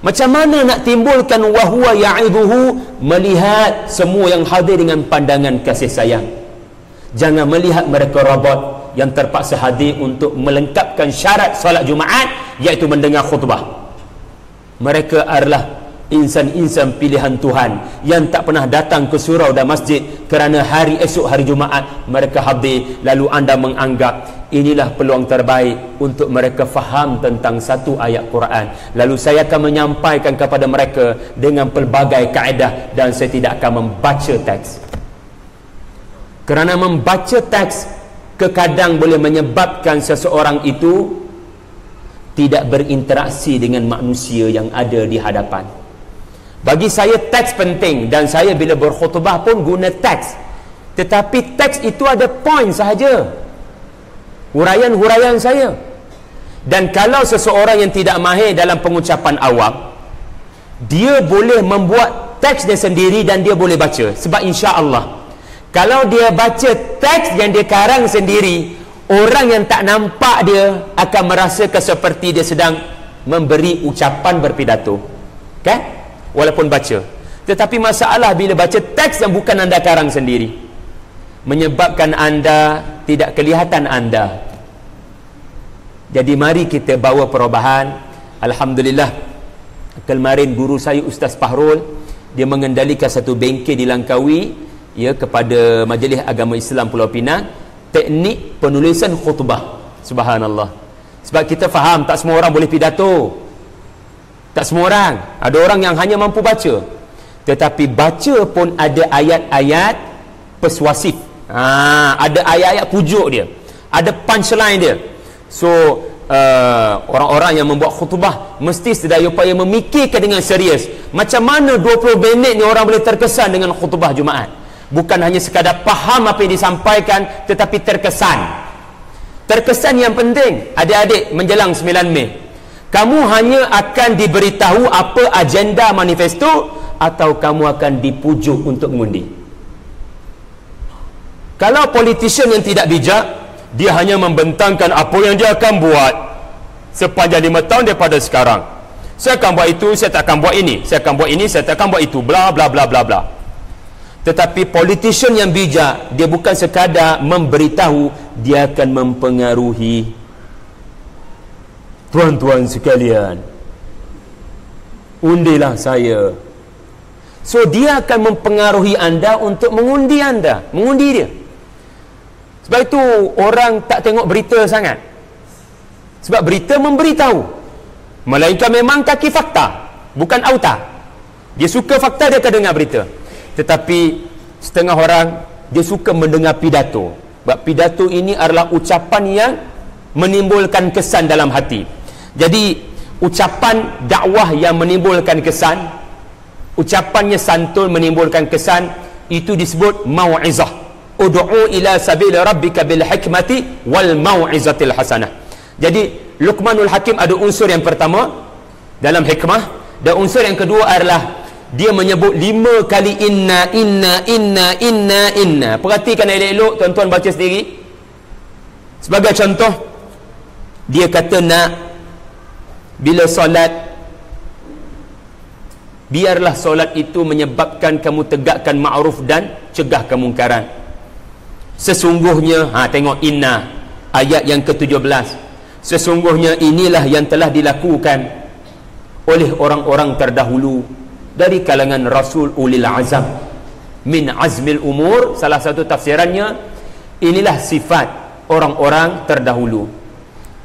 Macam mana nak timbulkan wa huwa ya'idhuhu? Melihat semua yang hadir dengan pandangan kasih sayang. Jangan melihat mereka robot yang terpaksa hadir untuk melengkapkan syarat solat Jumaat, iaitu mendengar khutbah. Mereka adalah insan-insan pilihan Tuhan yang tak pernah datang ke surau dan masjid kerana hari esok hari Jumaat mereka hadir, lalu anda menganggap inilah peluang terbaik untuk mereka faham tentang satu ayat Quran. Lalu saya akan menyampaikan kepada mereka dengan pelbagai kaedah, dan saya tidak akan membaca teks. Kerana membaca teks kekadang boleh menyebabkan seseorang itu tidak berinteraksi dengan manusia yang ada di hadapan. Bagi saya teks penting, dan saya bila berkhutbah pun guna teks. Tetapi teks itu ada poin sahaja, huraian-huraian saya. Dan kalau seseorang yang tidak mahir dalam pengucapan awam, dia boleh membuat teks dia sendiri dan dia boleh baca. Sebab insya-Allah, kalau dia baca teks yang dia karang sendiri, orang yang tak nampak dia akan merasakan seperti dia sedang memberi ucapan berpidato, kan? Walaupun baca. Tetapi masalah bila baca teks yang bukan anda karang sendiri, menyebabkan anda tidak kelihatan anda. Jadi mari kita bawa perubahan. Alhamdulillah, kemarin guru saya Ustaz Fahrul, dia mengendalikan satu bengkel di Langkawi, ya, kepada Majlis Agama Islam Pulau Pinang, teknik penulisan khutbah. Subhanallah. Sebab kita faham tak semua orang boleh pidato, tak semua orang, ada orang yang hanya mampu baca. Tetapi baca pun ada ayat-ayat persuasif, ada ayat-ayat pujuk dia, ada punchline dia. So orang-orang yang membuat khutbah mesti sedaya upaya memikirkan dengan serius macam mana 20 minit ni orang boleh terkesan dengan khutbah Jumaat. Bukan hanya sekadar faham apa yang disampaikan, tetapi terkesan. Terkesan yang penting, adik-adik, menjelang 9 Mei, kamu hanya akan diberitahu apa agenda manifesto, atau kamu akan dipujuk untuk mengundi. Kalau politician yang tidak bijak, dia hanya membentangkan apa yang dia akan buat sepanjang 5 tahun daripada sekarang. Saya akan buat itu, saya tak akan buat ini, saya akan buat ini, saya tak akan buat itu, bla bla bla bla bla. Tetapi politician yang bijak, dia bukan sekadar memberitahu, dia akan mempengaruhi. Tuan-tuan sekalian, undilah saya. So dia akan mempengaruhi anda untuk mengundi anda, mengundi dia. Sebab itu orang tak tengok berita sangat, sebab berita memberitahu, melainkan memang kaki fakta, bukan auta. Dia suka fakta, dia akan dengar berita. Tetapi setengah orang dia suka mendengar pidato. Sebab pidato ini adalah ucapan yang menimbulkan kesan dalam hati. Jadi ucapan dakwah yang menimbulkan kesan, ucapannya santun menimbulkan kesan, itu disebut mau'izah. Ud'u ila sabil rabbika bil hikmati wal mau'izatil hasanah. Jadi Luqmanul Hakim ada unsur yang pertama dalam hikmah, dan unsur yang kedua adalah dia menyebut 5 kali inna. Perhatikan elok-elok, tuan-tuan baca sendiri. Sebagai contoh, dia kata nak bila solat, biarlah solat itu menyebabkan kamu tegakkan ma'ruf dan cegah kemungkaran. Sesungguhnya, tengok inna, ayat yang ke-17. Sesungguhnya inilah yang telah dilakukan oleh orang-orang terdahulu dari kalangan Rasul ulil azam min azmil umur. Salah satu tafsirannya, Inilah sifat orang-orang terdahulu.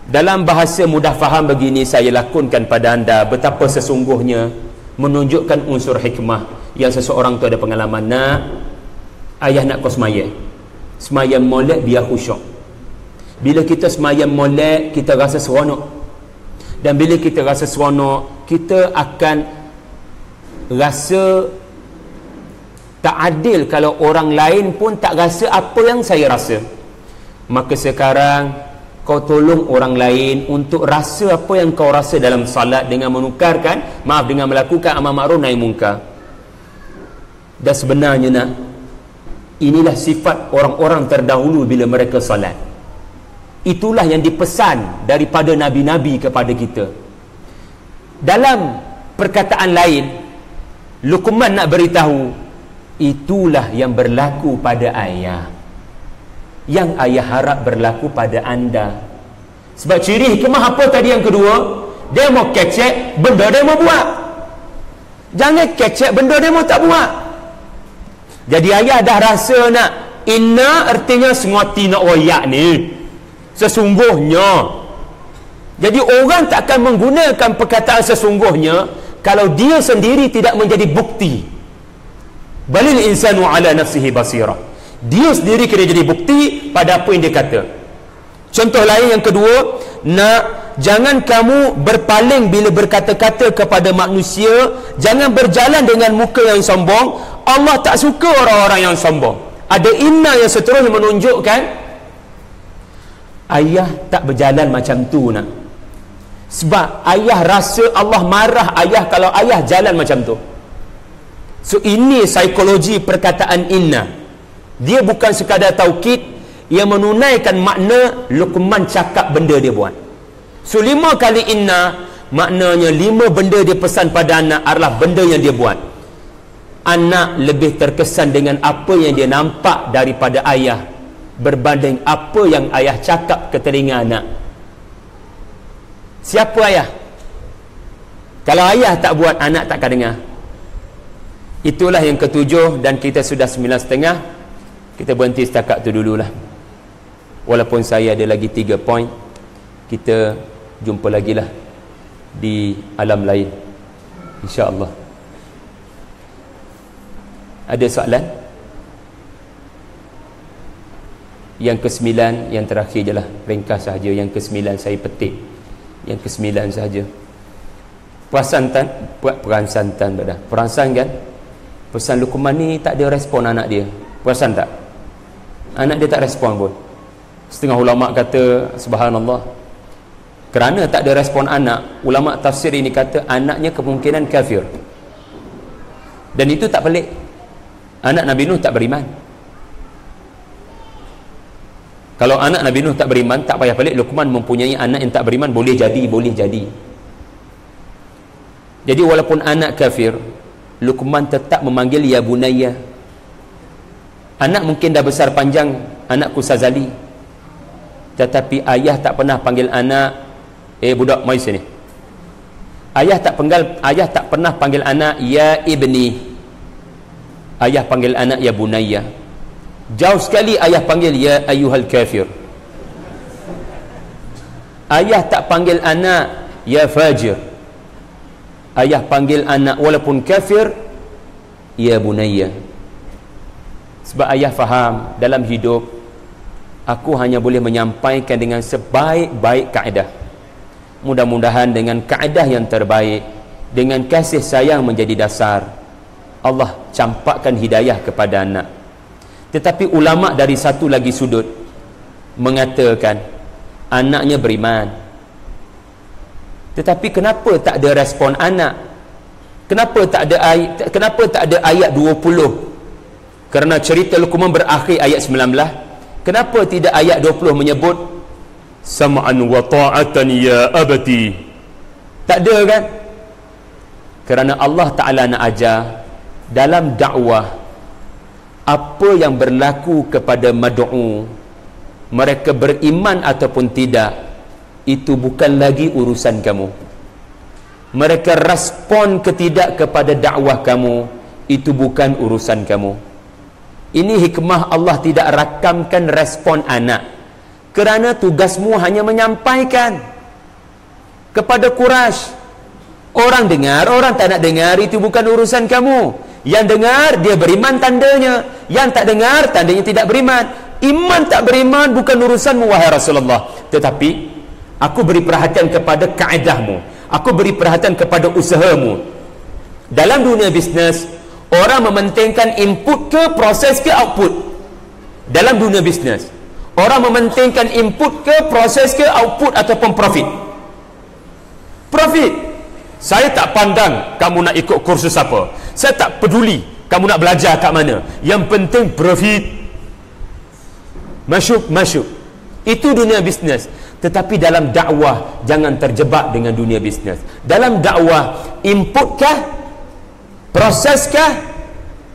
Dalam bahasa mudah faham begini saya lakonkan pada anda betapa sesungguhnya menunjukkan unsur hikmah yang seseorang tu ada pengalaman. Nak, ayah nak kau semayang molek biar khusyuk. Bila kita semayang molek, kita rasa seronok. Dan bila kita rasa seronok, kita akan rasa tak adil kalau orang lain pun tak rasa apa yang saya rasa. Maka sekarang kau tolong orang lain untuk rasa apa yang kau rasa dalam salat dengan dengan melakukan amal ma'ruf nahi munkar. Dan sebenarnya nak, inilah sifat orang-orang terdahulu bila mereka salat. Itulah yang dipesan daripada nabi-nabi kepada kita. Dalam perkataan lain, Luqman nak beritahu, itulah yang berlaku pada ayah, yang ayah harap berlaku pada anda. Sebab ciri hikmah apa tadi yang kedua? Dia mau kecek benda dia mau buat. Jangan kecek benda dia mau tak buat. Jadi ayah dah rasa nak, inna artinya semati nak royak ni, sesungguhnya. Jadi orang tak akan menggunakan perkataan sesungguhnya kalau dia sendiri tidak menjadi bukti. Balil insanu ala nafsihi basira. Dia sendiri kena jadi bukti pada apa yang dia kata. Contoh lain yang kedua, nak, jangan kamu berpaling bila berkata-kata kepada manusia, jangan berjalan dengan muka yang sombong. Allah tak suka orang-orang yang sombong. Ada inna yang seterusnya menunjukkan ayah tak berjalan macam tu nak. Sebab ayah rasa Allah marah ayah kalau ayah jalan macam tu. So ini psikologi perkataan inna. Dia bukan sekadar taukid yang menunaikan makna Luqman cakap benda dia buat. So 5 kali inna, maknanya 5 benda dia pesan pada anak adalah benda yang dia buat. Anak lebih terkesan dengan apa yang dia nampak daripada ayah berbanding apa yang ayah cakap ke telinga anak. Siapa ayah? Kalau ayah tak buat, anak tak akan dengar. Itulah yang ketujuh, dan kita sudah 9.30. Kita berhenti setakat tu dululah. Walaupun saya ada lagi 3 poin, kita jumpa lagi lah di alam lain, insya-Allah. Ada soalan? Yang ke-9, yang terakhir je lah, ringkas sahaja. Yang ke-9 saya petik. Yang ke-9 sahaja. Perasan kan? Pesan Luqman ni tak ada respon anak dia. Perasan tak? Anak dia tak respon pun. Setengah ulama' kata, subhanallah, kerana tak ada respon anak, ulama' tafsir ini kata anaknya kemungkinan kafir. Dan itu tak pelik. Anak Nabi Nuh tak beriman. Kalau anak Nabi Nuh tak beriman, tak payah pelik Luqman mempunyai anak yang tak beriman. Boleh jadi. Jadi walaupun anak kafir, Luqman tetap memanggil ya bunayya. Anak mungkin dah besar panjang, anakku Sazali, tetapi ayah tak pernah panggil anak, budak mai sini. Ayah tak pernah panggil anak ya ibni. Ayah panggil anak ya bunayya. Jauh sekali ayah panggil ya ayyuhal kafir. Ayah tak panggil anak ya fajir. Ayah panggil anak walaupun kafir ya bunayya. Sebab ayah faham, dalam hidup aku hanya boleh menyampaikan dengan sebaik-baik kaedah. Mudah-mudahan dengan kaedah yang terbaik, dengan kasih sayang menjadi dasar, Allah campakkan hidayah kepada anak. Tetapi ulama' dari satu lagi sudut mengatakan anaknya beriman, tetapi kenapa tak ada respon anak? Kenapa tak ada ayat 20? Kerana cerita Luqman berakhir ayat 19. Kenapa tidak ayat 20 menyebut sam'an wa ta'atan ya abati? Tak ada kan? Kerana Allah Ta'ala nak ajar dalam dakwah, apa yang berlaku kepada mad'u, mereka beriman ataupun tidak, itu bukan lagi urusan kamu. Mereka respon ke tidak kepada dakwah kamu, itu bukan urusan kamu. Ini hikmah Allah tidak rakamkan respon anak, kerana tugasmu hanya menyampaikan kepada Quraisy. Orang dengar, orang tak nak dengar, itu bukan urusan kamu. Yang dengar, dia beriman tandanya. Yang tak dengar, tandanya tidak beriman. Iman tak beriman bukan urusanmu, wahai Rasulullah. Tetapi aku beri perhatian kepada kaedahmu, aku beri perhatian kepada usahamu. Dalam dunia bisnes, orang mementingkan input ke proses ke output. Dalam dunia bisnes, orang mementingkan input ke proses ke output ataupun profit. Profit. Saya tak pandang kamu nak ikut kursus apa, saya tak peduli kamu nak belajar kat mana, yang penting profit. Masyuk. Itu dunia bisnes. Tetapi dalam dakwah, jangan terjebak dengan dunia bisnes. Dalam dakwah, input kah, proses kah,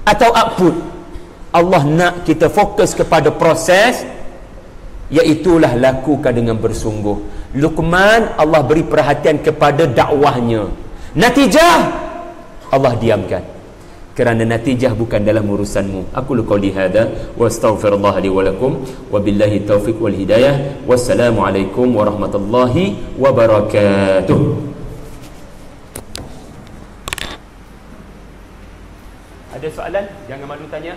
atau output? Allah nak kita fokus kepada proses, iaitulah lakukan dengan bersungguh. Luqman, Allah beri perhatian kepada dakwahnya. Natijah, Allah diamkan, kerana natijah bukan dalam urusanmu. Aku qouli hadza wa astaghfirullah li wa lakum wa billahi taufiq wal hidayah. Wassalamualaikum warahmatullahi wabarakatuh. Ada soalan? Jangan malu tanya.